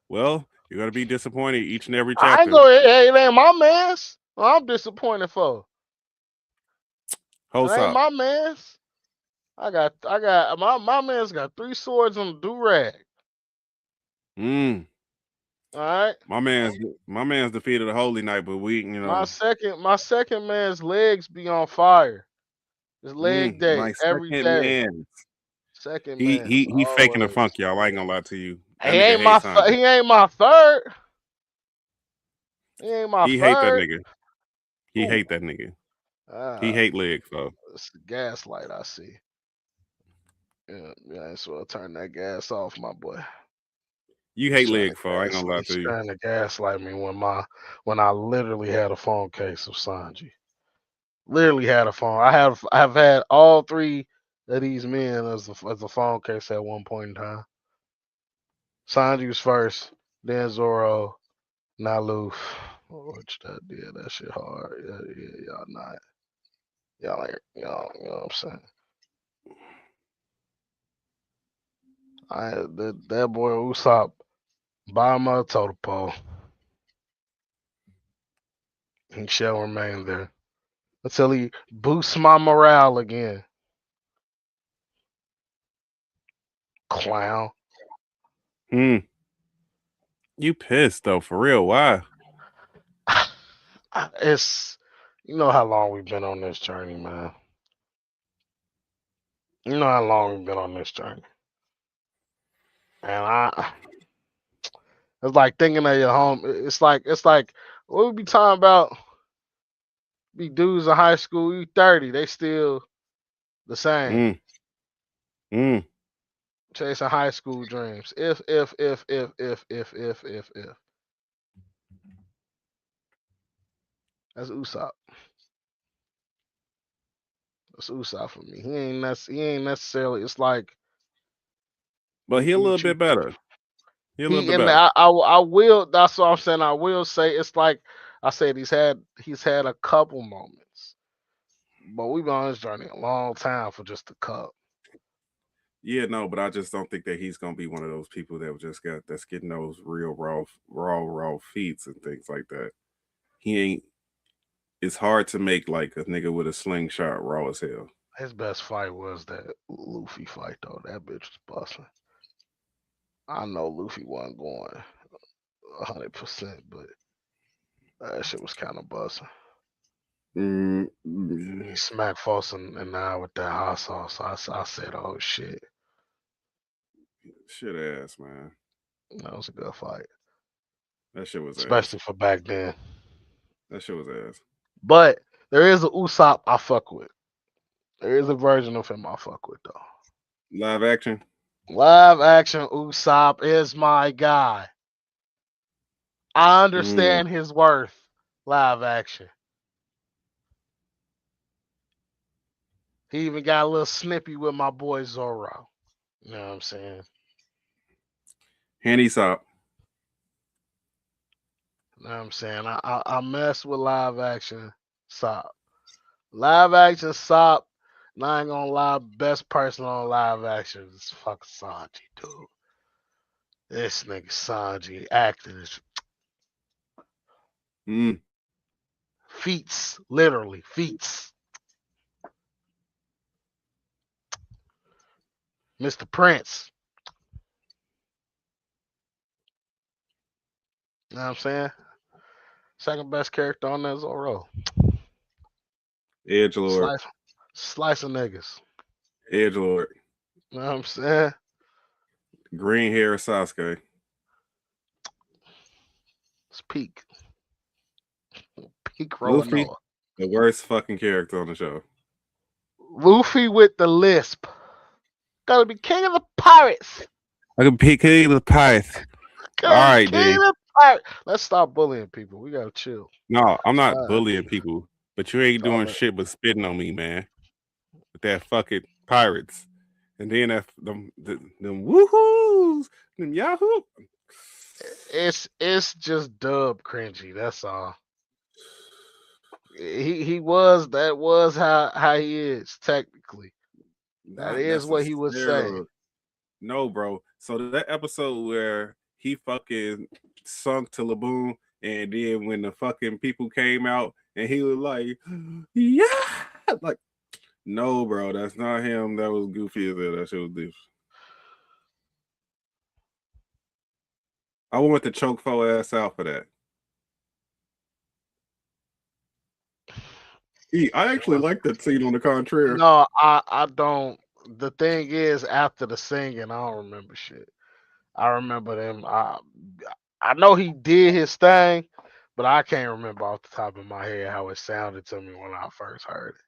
Well, you're gonna be disappointed each and every I ain't chapter. go. Hey, it ain't my mans. I'm disappointed for. Whole That ain't sop. my man's. I got my man's got three swords on the do rag. Mm. All right. My man's defeated a holy knight, but we, My second man's legs be on fire. It's leg day my every second day. man. Second He man's he he faking the funk, always. y'all. I ain't gonna lie to you. He That nigga ain't hates Sanji. he ain't my third. He ain't my He hate that third. nigga. He Who? hate that nigga. He Ah, hate legs, so it's the gaslight I see. Yeah, yeah. So I'll turn that gas off, my boy. you He's hate trying to legs, for I ain't gonna lie He's to you. trying to gaslight me when I literally had a phone case of Sanji. Literally had a phone. I've had all three of these men as a phone case at one point in time. Sanji was first, then Zoro, now Luffy. Which that did that shit hard. Yeah, yeah, y'all not. Y'all ain't you know what I'm saying? That boy Usopp by my totem pole. He shall remain there until he boosts my morale again. Clown. Hmm. You pissed though, for real? Why? It's you know how long we've been on this journey, man. You know how long we've been on this journey. And it's like thinking of your home. It's like what we be talking about. Be dudes in high school, you 30, they still the same. Mm. Mm. Chasing high school dreams. If. That's Usopp. That's Usopp for me. He ain't necessarily. It's like But he a you little treat bit better. He a little he bit and better. I will. That's what I'm saying. I will say it's like I said. He's had a couple moments, but we've been on this journey a long time for just a cup. Yeah, no, but I just don't think that he's gonna be one of those people that that's getting those real raw feats and things like that. He ain't. It's hard to make like a nigga with a slingshot raw as hell. His best fight was that Luffy fight though. That bitch was busting. I know Luffy wasn't going 100%, but that shit was kind of busting. Mm, He smacked Foss in the eye with that hot sauce. I said, oh shit, shit ass man. that was a good fight, That shit was ass. especially for back then. That shit was ass. But there is a Usopp I fuck with. There is a version of him I fuck with though. Live action. Live action Usopp is my guy. I Mm. understand his worth. Live action. He even got a little snippy with my boy Zoro. You know what I'm saying? Handy Sop. You know what I'm saying? I mess with live action Sop. Live action Sop. And I ain't gonna lie, best person on live action is fucking Sanji, dude. This nigga Sanji acting is Mm. feats, literally feats. Mr. Prince. You know what I'm saying? Second best character on that Zoro. Edge Lord. Slice, slice of niggas. Edge Lord. You know what I'm saying? Green hair Sasuke. It's peak Luffy, Roanoa. the worst fucking character on the show. Luffy with the lisp. Gotta be king of the pirates. I can pick the pies. All Gotta be right, king G. of the pirates. Let's stop bullying people. We gotta chill. No, I'm not Uh, bullying people, but you ain't all doing that. shit but spitting on me, man. With that fucking pirates, and then that them woohoos, them yahoo. It's just dub cringy. That's all. He was that was how he is technically. That Not is what he would say. necessarily. No, bro. So that episode where he fucking sunk to Laboon, and then when the fucking people came out, and he was like, "Yeah," like No, bro, that's not him. That was goofy as hell. That shit was different. I want to choke fo ass out for that. I actually Well, like that scene on the contrary. no, I don't. The thing is, after the singing, I don't remember shit. I remember them. I know he did his thing, but I can't remember off the top of my head how it sounded to me when I first heard it.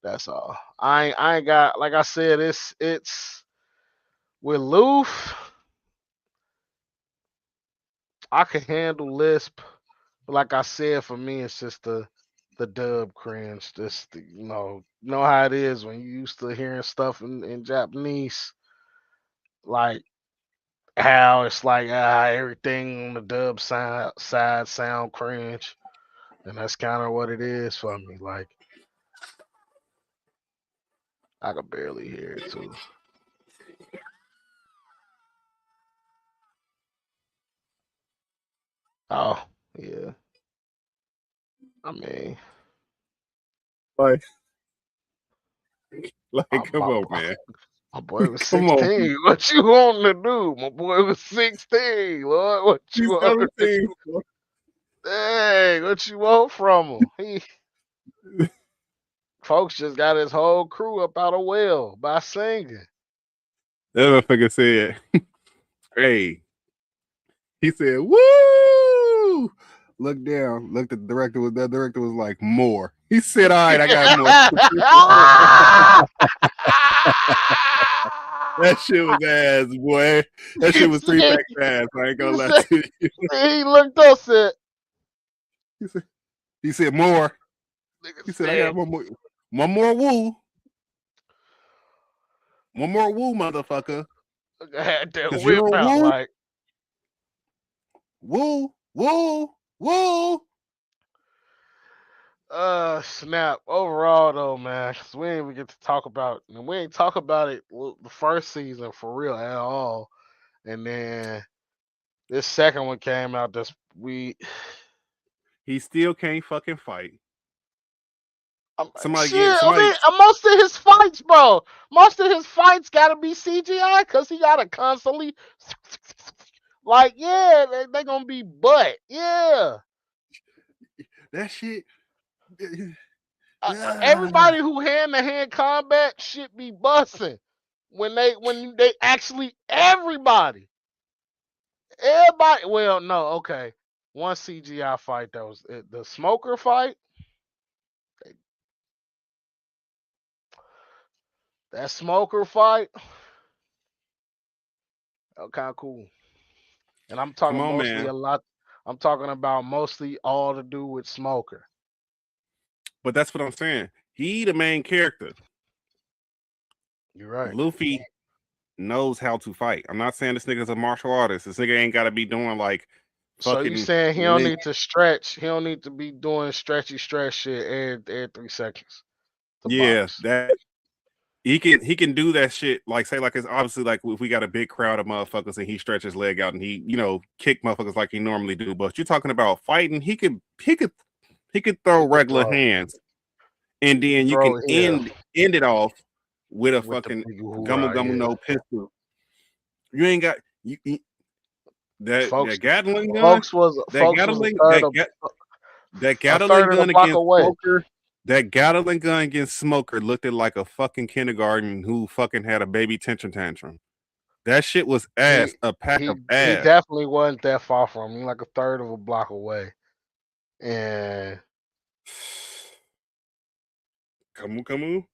That's all. I ain't got, like I said, it's with Loof. I can handle Lisp, but like I said, for me, it's just the dub cringe. Just you know how it is when you used to hearing stuff in Japanese, like how it's like everything on the dub side sound cringe, and that's kind of what it is for me. Like I could barely hear it too. Oh yeah, I mean Like, my come my, on, man. my boy was Come on. 16. What you want to do? My boy was 16. Lord, what you He's want to 17. do? Dang, what you want from him? He folks just got his whole crew up out of well by singing. That motherfucker said, hey, he said, woo! Look down. Looked at the director. That director was like, more. He said, all right, I got more. That shit was ass, boy. That shit he was three said, packs ass. I ain't gonna he lie said, to you. he looked up, said, He said, he said more. nigga He said, I said, got one more woo. One more woo, motherfucker. I had that Cause you whip don't out woo, like, woo, woo, woo. snap. Overall, though, man, 'cause we ain't even get to talk about, and we ain't talk about it the first season for real at all. And then this second one came out this week. He still can't fucking fight. Somebody Shit, get I somebody. mean, most of his fights, bro, most of his fights gotta be CGI because he gotta constantly, like, yeah, they gonna be butt, yeah. That shit. Everybody who hand to hand combat should be busting when they actually everybody. Well, no, okay, one CGI fight that was the smoker fight. That smoker fight, kind of cool. And I'm Come talking on, mostly man. a lot. I'm talking about mostly all to do with Smoker. But that's what I'm saying. He the main character. You're right. Luffy knows how to fight. I'm not saying this nigga's a martial artist. This nigga ain't gotta be doing like So you fucking saying he don't link. need to stretch? He don't need to be doing stretchy stretch shit every 3 seconds to Yeah, box. that he can do that shit. Like say like it's obviously like if we got a big crowd of motherfuckers and he stretches his leg out and he kick motherfuckers like he normally do. But you're talking about fighting. He could He throw could regular throw. hands and He could then you throw. can Yeah, end it off with a with the fucking big gumu hoorah. gumu Yeah, no pistol. You ain't got that folks. Gatling gun, Folks was that a Gatling third of the gun block against away. Smoker. That Gatling gun against Smoker looked at like a fucking kindergarten who fucking had a baby tantrum. That shit was ass, He a pack of he ass. definitely wasn't that far from me. Like a third of a block away. And Come on.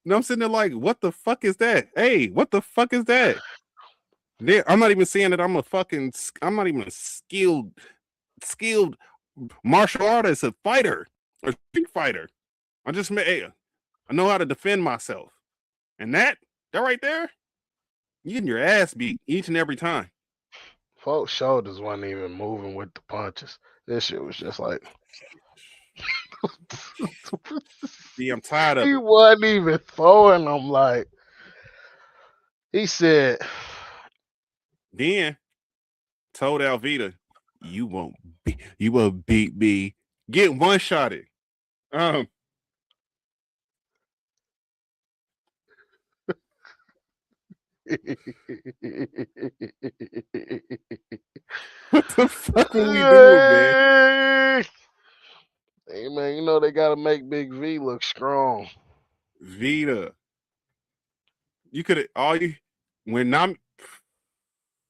No, I'm sitting there like, what the fuck is that? Hey, what the fuck is that? I'm not even saying that I'm not even a skilled martial artist, a fighter, or street fighter. Hey, I know how to defend myself. And that right there, you getting your ass beat each and every time. folks' shoulders wasn't even moving with the punches. This shit was just like See, I'm tired of he it. wasn't even throwing them. Like he said, Then told Alvita, you won't beat me. Get one shotted. Um, What the fuck are we doing, man? Hey man, you know they gotta make Big V look strong. Vita, you could all you when Nami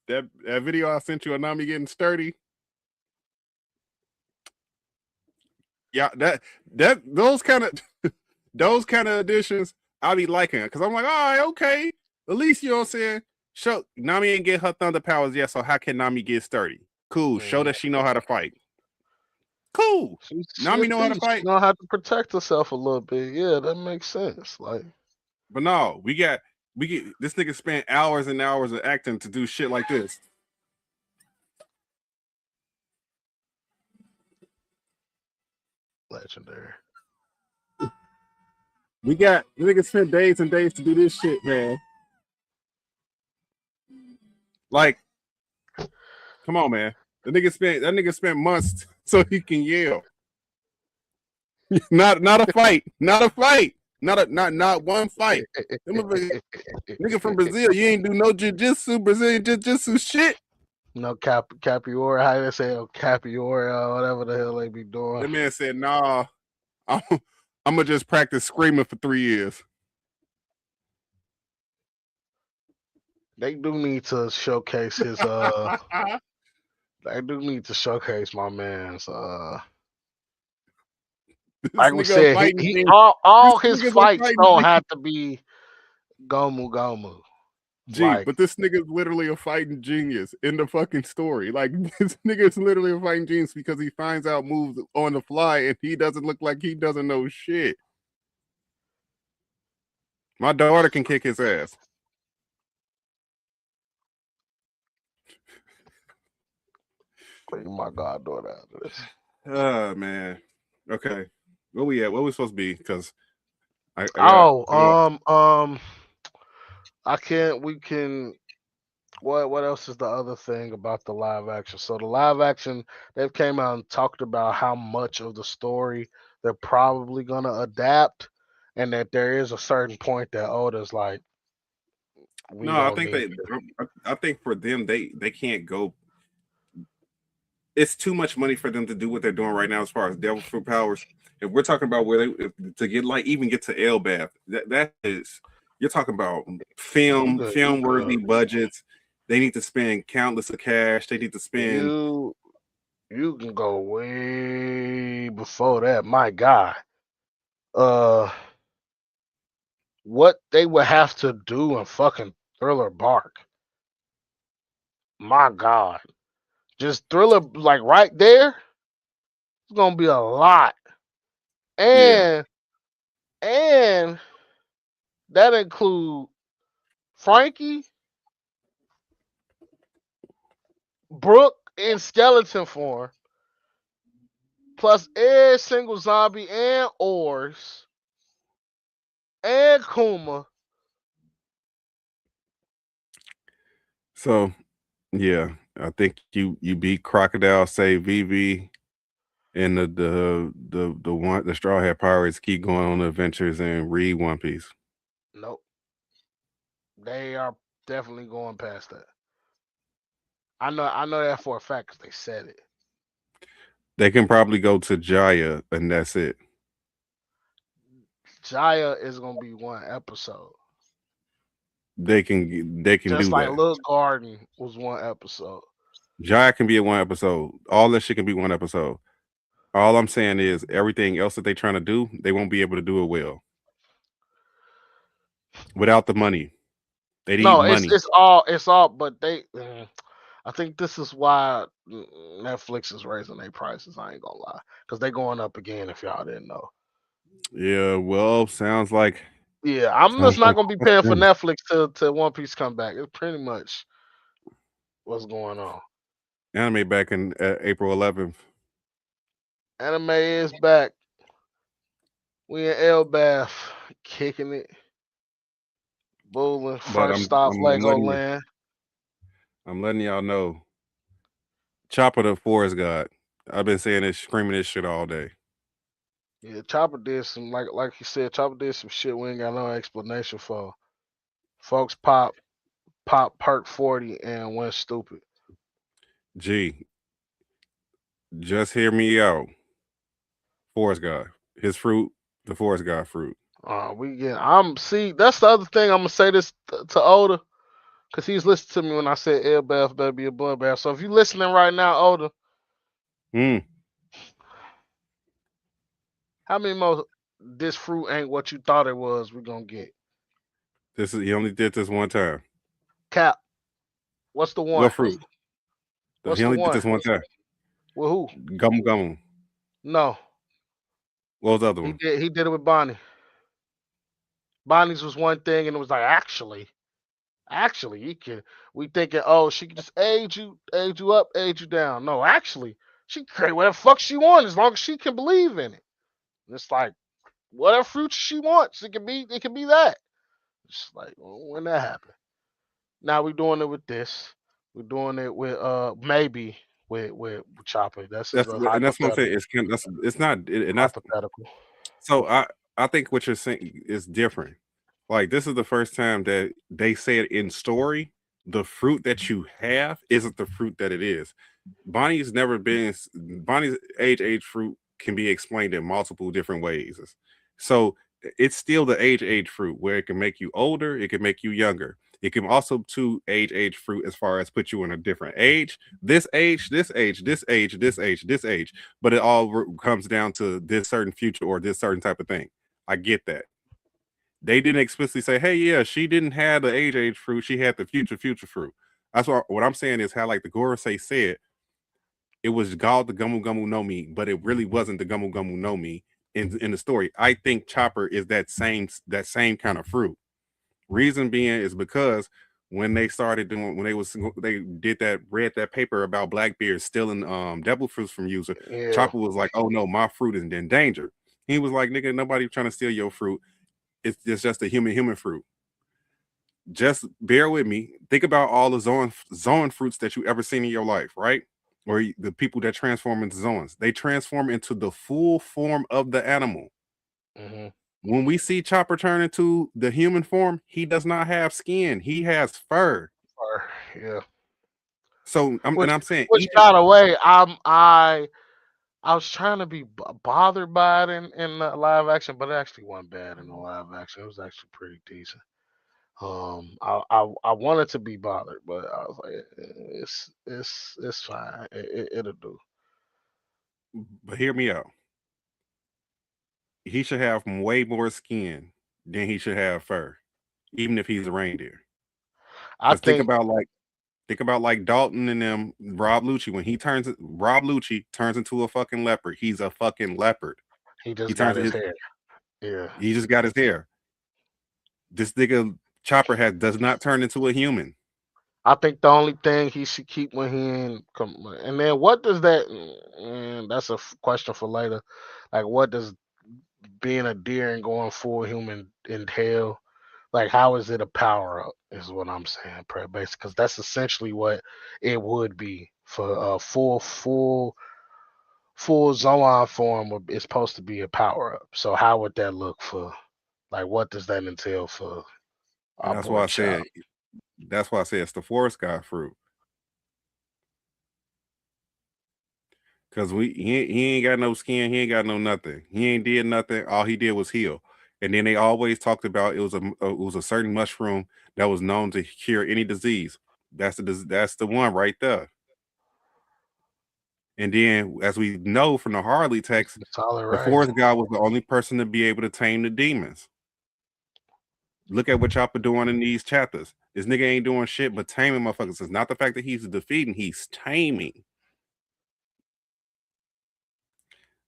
that video I sent you of Nami getting sturdy. Yeah, that those kind of additions I be liking because I'm like, all right, okay. At least you know what I'm saying. Show Nami ain't get her thunder powers yet, so how can Nami get sturdy? Cool. Show Hmm. that she know how to fight. Cool. She a Nami know how to thief. She fight. know how to protect herself a little bit. Yeah, that makes sense. Like But no, we get this nigga spent hours and hours of acting to do shit like this. legendary. We got the nigga spent days and days to do this shit, man. Like, come on, man. That nigga spent months so he can yell. Not a fight. Not a fight. Not one fight. Them nigga from Brazil, you ain't do no Brazilian jiu-jitsu shit. No capiora, how they say capiora, whatever the hell they be doing. That man said, nah, I'm, I'm gonna just practice screaming for 3 years. They do need to showcase his they do need to showcase my man's This like we nigga a said, fighting he genius. all This his nigga's a fights fighting don't genius. have to be Gomu Gomu. G, Like but this nigga's literally a fighting genius in the fucking story. Like this nigga's literally a fighting genius because he finds out moves on the fly and he doesn't look like he doesn't know shit. My daughter can kick his ass. leave my goddaughter out of this. Man. Okay. Where we at? Where we supposed to be? Because Oh, I got I can't we can what else is the other thing about the live action? So the live action, they've came out and talked about how much of the story they're probably gonna adapt, and that there is a certain point that Oda's like, we no, I don't think need they to. I think for them they can't go. It's too much money for them to do what they're doing right now as far as devil fruit powers. If we're talking about where to get like even get to Elbath, that is you're talking about You film could worthy budgets. They need to spend countless of cash. They need to spend. you you can go way before that. My God, uh, what they would have to do in fucking Thriller Bark. My God, just Thriller like right there. It's gonna be a lot, Yeah. and and that include Frankie, Brooke in skeleton form, plus every single zombie and Ors and Kuma. So yeah, I think you beat Crocodile, say VV, and the Straw Hat Pirates keep going on adventures and read One Piece. Nope, they are definitely going past that. I know that for a fact because they said it. They can probably go to Jaya and that's it. Jaya is gonna be one episode, They can just do like that. Little Garden was one episode. Jaya can be a one episode. All that shit can be one episode. All I'm saying is everything else that they trying to do, they won't be able to do it well without the money. They need No, money. it's all, but I think this is why Netflix is raising their prices. I ain't gonna lie, because they going up again. If y'all didn't know, Yeah, well, yeah, I'm sounds just not like gonna be paying for Netflix till One Piece come back. It's pretty much what's going on. anime back in April 11th. Anime is back. We in Elbath, kicking it, bowling. But First stop Legoland. I'm letting y'all know. Chopper the Forest God. I've been saying this, screaming this shit all day. Yeah, Chopper did some like you said. Chopper did some shit we ain't got no explanation for. Folks pop pop perk 40 and went stupid. G, just hear me out. Forest God, his fruit, the forest God fruit. We get. I'm see. That's the other thing. I'm gonna say this to Oda, cause he's listening to me when I said air bath better be a bloodbath. So if you listening right now, Oda, Mm, how many more this fruit ain't what you thought it was? We gonna get this is he only did this one time. Cap. What's the one? What fruit? What's He the only did one? this one time. With who? Gum gum. No, What was the other he one? did. He did it with Bonnie. Bonnie's was one thing, and it was like actually, you can. We thinking, oh, she can just age you up, age you down. No, actually, she can create whatever fuck she wants as long as she can believe in it. And it's like whatever fruit she wants, it can be that. It's like when that happened. Now we're doing it with this. We're doing it with maybe with Chopper. This is That's a and that's what I'm hypothetical. saying. It's kind that's it's not and that's Hypothetical. so I think what you're saying is different. Like this is the first time that they said in story the fruit that you have isn't the fruit that it is. Bonnie's never been Bonnie's age fruit can be explained in multiple different ways. So it's still the age fruit where it can make you older, it can make you younger. It can also to age fruit as far as put you in a different age, this age, this age, this age, this age, this age. But it all comes down to this certain future or this certain type of thing. I get that. They didn't explicitly say, "Hey, yeah, she didn't have the age fruit; she had the future fruit." That's what I'm saying is how like the Gorosei said it was called the Gumu Gumu no Mi, but it really wasn't the Gumu Gumu no Mi in the story. I think Chopper is that same kind of fruit. Reason being is because when they started doing they did that read that paper about Blackbeard stealing devil fruits from user, Yeah. Chopper was like, "Oh no, my fruit is in danger." He was like, "Nigga, nobody trying to steal your fruit. It's just a human fruit." Just bear with me. Think about all the zone fruits that you ever seen in your life, right? Or the people that transform into zones. They transform into the full form of the animal. Hmm. When we see Chopper turn into the human form, he does not have skin. He has fur. Or yeah. So Which I'm saying which each by the way, I was trying to be bothered by it in the live action, but it actually wasn't bad in the live action. It was actually pretty decent. I wanted to be bothered, but I was like, it's fine. It'll do. but hear me out. He should have way more skin than he should have fur, even if he's a reindeer. I Because think think about like Dalton and them, Rob Lucci turns into a fucking leopard. He's a fucking leopard. he He just got turns his his hair. Yeah, he just got his hair. This nigga Chopper has does not turn into a human. I think the only thing he should keep when he in and then what does that? That's a question for later. Like, what does being a deer and going full human entail? Like, how is it a power up? Is what I'm saying, basically, because that's essentially what it would be for a full Zoan form. Is supposed to be a power up. So how would that look for? Like, what does that entail for And our boy Child? that's why I said it's the forest god fruit. Cause he ain't got no skin, he ain't got no nothing. He ain't did nothing. All he did was heal. And then they always talked about it was a certain mushroom that was known to cure any disease. That's the one right there. And then, as we know from the Harley text, Solid the right. forest god was the only person to be able to tame the demons. Look at what Chopper doing in these chapters. This nigga ain't doing shit but taming motherfuckers. It's not the fact that he's defeating, he's taming.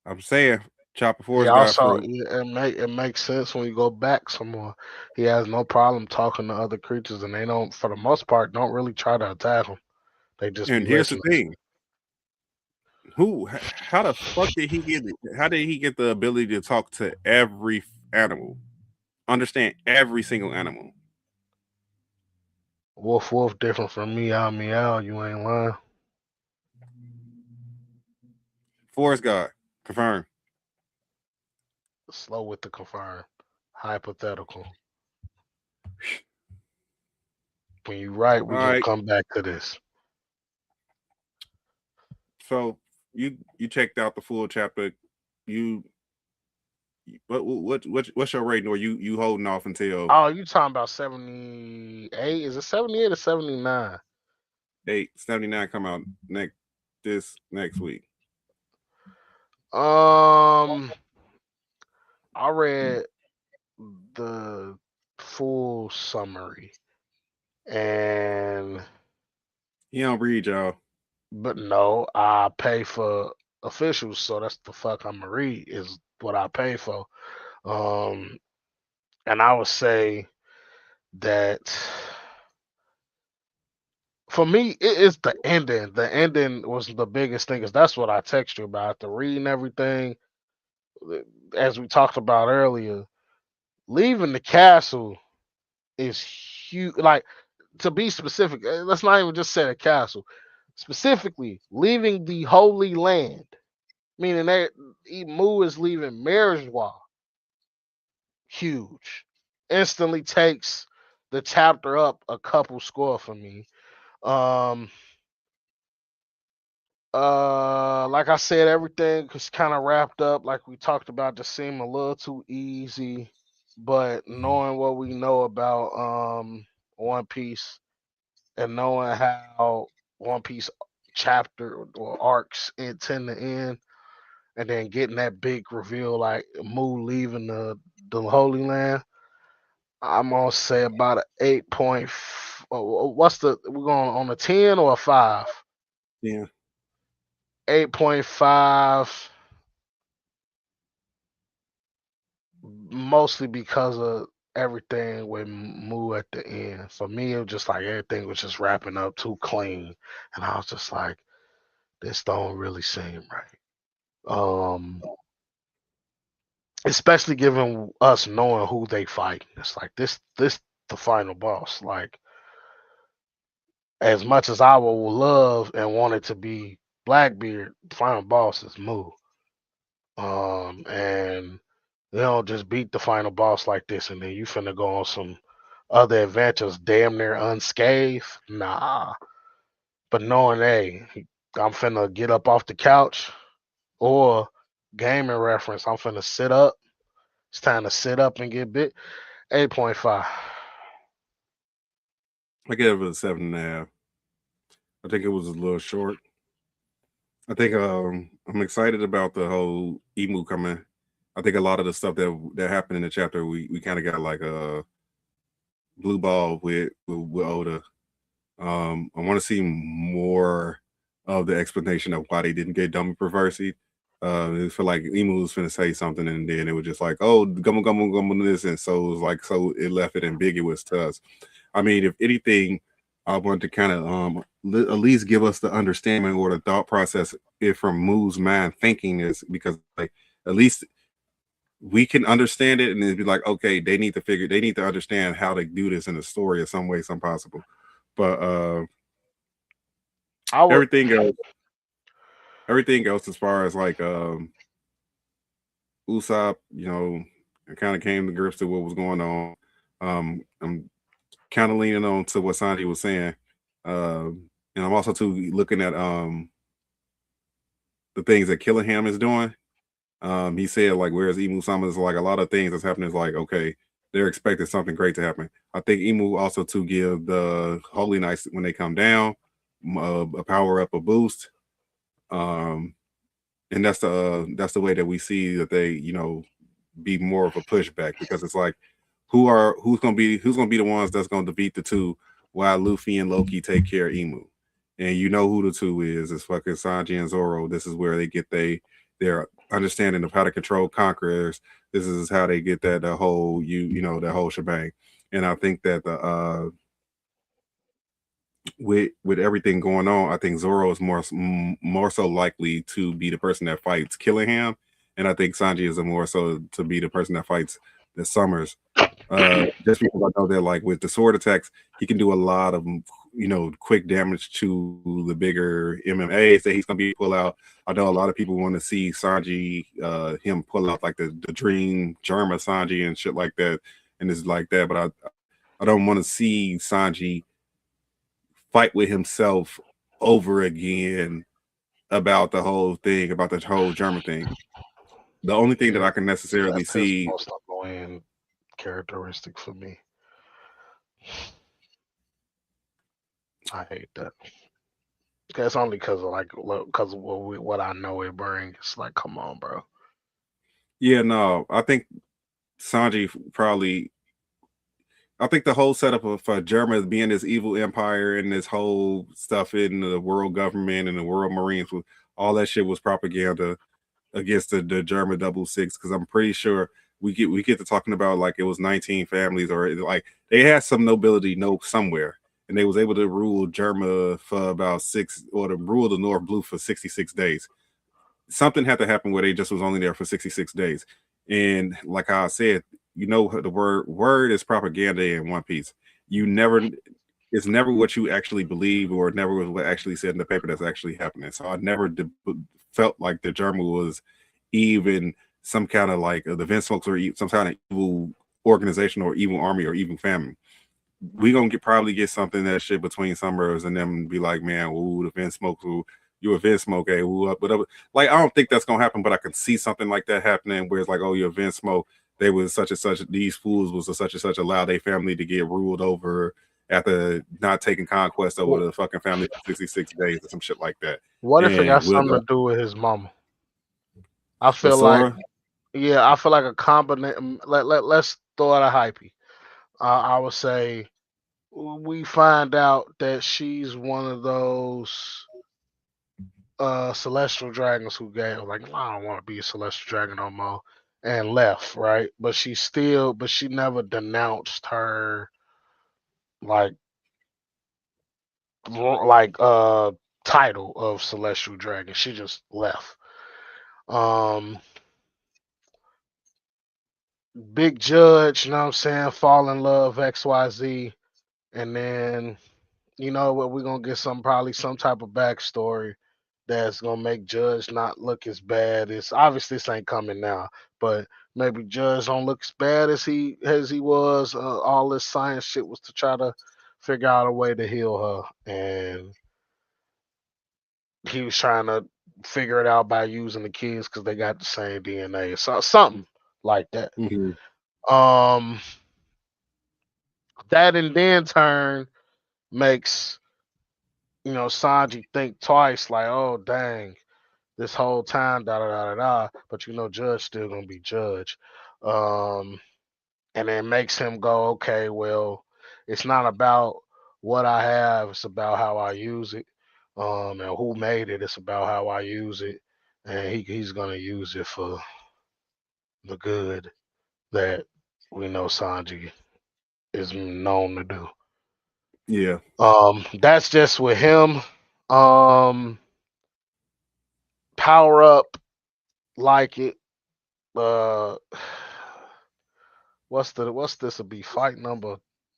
I'm saying Chopper He Forest got also fruit. it makes sense when you go back some more. He has no problem talking to other creatures, and they don't, for the most part, don't really try to attack him. They just be And here's the listening. thing: how the fuck did he get? How did he get the ability to talk to every animal, understand every single animal? Wolf, wolf, different from meow, meow. You ain't lying. Forest God, confirmed. Slow with the confirm. Hypothetical. When you right, All we gonna right. come back to this. So you checked out the full chapter. You what's your rating, or you holding off until Oh, you talking about 78? Is it 78 or 79? 879 come out next week? Um, I read the full summary, and You don't read, y'all. but no, I pay for officials, so that's the fuck I'm gonna read is what I pay for. Um, and I would say that for me, it is the ending. The ending was the biggest thing, because that's what I text you about. After reading everything, as we talked about earlier, leaving the castle is huge. Like, to be specific, let's not even just say a castle. Specifically, leaving the Holy Land, meaning that Mu is leaving Marjois, huge. Instantly takes the chapter up a couple score for me. Um, like I said, everything was kind of wrapped up. Like we talked about, just seemed a little too easy. But knowing what we know about One Piece, and knowing how One Piece chapter or arcs intend to end, and then getting that big reveal like Mu leaving the Holy Land, I'm gonna say about an 8 point. What's the we're going on a 10 or a 5? Yeah. 8.5, mostly because of everything with Mu at the end. For me, it was just like everything was just wrapping up too clean, and I was just like, this don't really seem right. Um, especially given us knowing who they fight. It's like this the final boss. Like, as much as I will love and want it to be Blackbeard, the final boss is Mu. And they don't just beat the final boss like this, and then you finna go on some other adventures damn near unscathed. Nah. But knowing, hey, I'm finna get up off the couch, or gaming reference, I'm finna sit up. It's time to sit up and get bit. 8.5. I gave it a 7.5. I think it was a little short. I think I'm excited about the whole emu coming. I think a lot of the stuff that happened in the chapter, we kind of got like a blue ball with Oda. I want to see more of the explanation of why they didn't get Dummy Perversity. It felt like Emu was finna say something, and then it was just like, "Oh, gummo gummo gummo this," and so it was like, so it left it ambiguous to us. I mean, if anything, I want to kind of at least give us the understanding or the thought process if from Moo's mind thinking is, because like at least we can understand it, and then be like, okay, they need to understand how to do this in the story in some way, some possible. But I would. everything else, everything else as far as like Usopp, I kind of came to grips to what was going on. I'm kind of leaning on to what Sanji was saying, and I'm also too looking at the things that Killingham is doing. He said like, whereas Imu Sama is like a lot of things that's happening is like, okay, they're expecting something great to happen. I think Imu also to give the Holy Knights when they come down a power up, a boost. Um, and that's the way that we see that they be more of a pushback, because it's like who's gonna be the ones that's gonna defeat the two while Luffy and Loki take care of Emu, and you know who the two is. It's fucking Sanji and Zoro. This is where they get their understanding of how to control conquerors. This is how they get that the whole that whole shebang. And I think that the with everything going on, I think Zoro is more so likely to be the person that fights Killingham, and I think Sanji is a more so to be the person that fights the Summers. Just because I know that like with the sword attacks, he can do a lot of quick damage to the bigger MMAs that he's gonna be pull out. I know a lot of people want to see Sanji, him pull out like the Dream Germa Sanji and shit like that, and it's like that. But I don't want to see Sanji fight with himself over again about the whole thing, about the whole German thing. The only thing that Yeah, I can necessarily that's his see, most annoying characteristic for me. I hate that. That's only because of because of what I know it brings. It's like, come on, bro. yeah, no, I think Sanji probably I think the whole setup of Germany being this evil empire and this whole stuff in the world government and the world marines, all that shit was propaganda against the German double six. Because I'm pretty sure we get to talking about like it was 19 families or like they had some nobility no somewhere, and they was able to rule Germany for about six or to rule the North Blue for 66 days. Something had to happen where they just was only there for 66 days. And like I said, the word is propaganda in One Piece. You never it's never what you actually believe or never was what actually said in the paper that's actually happening. So I never felt like the German was even some kind of like the Vince Smokes or some kind of evil organization or evil army or evil family. We gonna probably get something that shit between summers and them be like, man, ooh, the Vince Smoke, ooh, you a Vince Smoke, hey, ooh, whatever. Like, I don't think that's gonna happen, but I can see something like that happening where it's like, oh, you're a Vince Smoke. They was such and such. These fools was a such and such allow their family to get ruled over after not taking conquest over Wh- the fucking family for 66 days or some shit like that. What if it And got with something to do with his mama? I with feel like, Sora, yeah, I feel like a combination. Let's throw out a hypey. I would say we find out that she's one of those celestial dragons who gave like, I don't want to be a celestial dragon no more, and left, right? But she never denounced her like like title of celestial dragon. She just left. Um, Big Judge, you know what I'm saying? Fall in love, XYZ, and then you know what? We're gonna get probably some type of backstory that's gonna make Judge not look as bad as obviously this ain't coming now, but maybe Judge don't look as bad as he was. All this science shit was to try to figure out a way to heal her, and he was trying to figure it out by using the kids because they got the same DNA, so something like that. mm-hmm. Um, that in then turn makes Sanji think twice, like, oh dang, this whole time, da da da da da. But Judge still gonna be Judge. Um, and it makes him go, okay, well, it's not about what I have, it's about how I use it. And who made it, it's about how I use it. And he's gonna use it for the good that we know Sanji is known to do. Yeah, That's just with him. Um, Power up like it. Uh, what's this? Will be fight number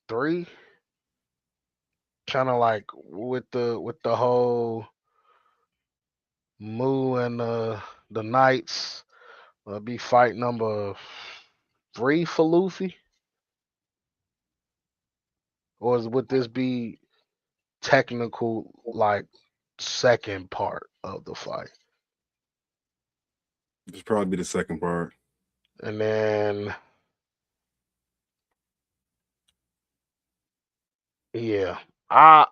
3. Kind of like with the whole Moo and the Knights. Be fight number 3 for Luffy, or would this be technical like second part of the fight? it's probably be the second part. And then yeah, I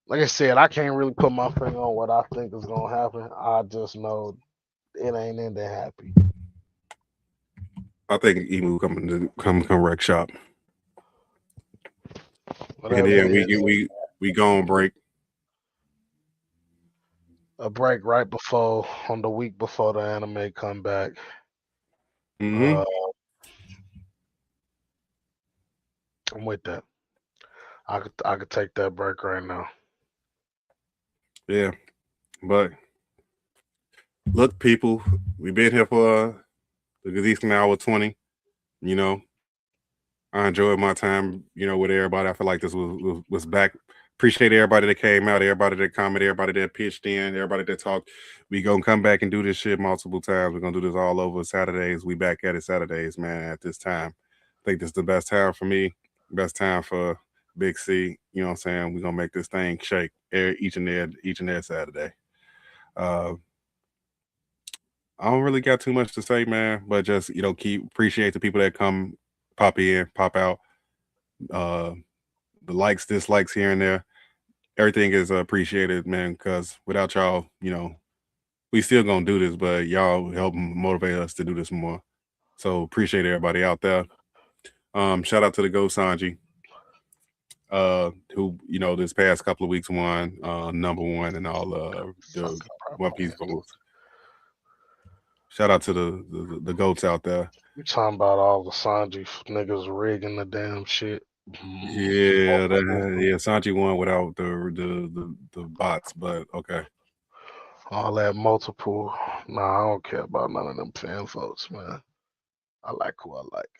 like I said, I can't really put my finger on what I think is gonna happen. I just know it ain't ending happy. I think Emu coming to come wreck shop, and Whatever then it is, we go on break. a break right before on the week before the anime come back. Mm-hmm. Uh, I'm with that. I could take that break right now. Yeah, but look, people, we've been here for a decent hour 20. You know, I enjoyed my time. With everybody. I feel like this was back. Appreciate everybody that came out, everybody that commented, everybody that pitched in, everybody that talked. We gonna come back and do this shit multiple times. We're gonna do this all over Saturdays. We back at it Saturdays, man. At this time, I think this is the best time for me. Best time for Big C. You know what I'm saying? We're gonna make this thing shake each and every Saturday. Uh, I don't really got too much to say, man, but just keep appreciate the people that come, pop in, pop out. Uh, the likes, dislikes here and there, everything is appreciated, man. Because without y'all, we still gonna do this, but y'all help motivate us to do this more. So appreciate everybody out there. Shout out to the Go Sanji, who this past couple of weeks won number one and all the Fucking One Piece propaganda. votes. Shout out to the goats out there. You talking about all the Sanji niggas rigging the damn shit? Yeah, Multiple, yeah. Sanji won without the bots, but okay. all that multiple. Nah, I don't care about none of them fan votes, man. I like who I like.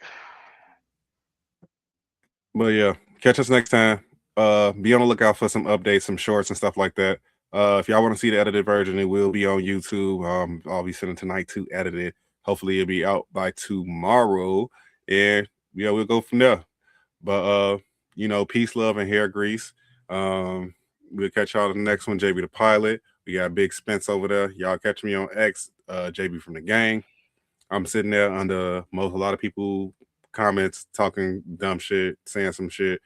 But yeah, catch us next time. Be on the lookout for some updates, some shorts and stuff like that. If y'all want to see the edited version, it will be on YouTube. I'll be sending tonight to edit it. Hopefully, it'll be out by tomorrow, and yeah, we'll go from there. But peace, love, and hair grease. Um, we'll catch y'all in the next one. JB the pilot. We got Big Spence over there. Y'all catch me on X. JB from the gang. I'm sitting there under a lot of people comments talking dumb shit, saying some shit,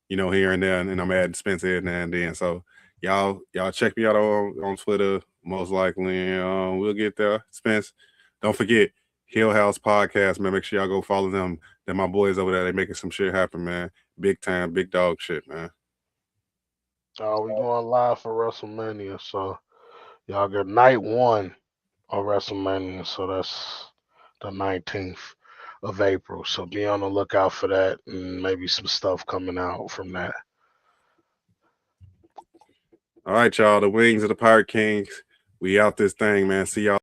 here and there, and I'm adding Spence here now and then. So y'all check me out on Twitter. Most likely, we'll get there. Spence, don't forget Hill House Podcast, man. Make sure y'all go follow them. They're my boys over there. They making some shit happen, man. Big time, big dog shit, man. We going live for WrestleMania, so y'all get night one of WrestleMania, so that's the 19th of April. So be on the lookout for that, and maybe some stuff coming out from that. All right, y'all. The wings of the Pirate Kings. We out this thing, man. See y'all.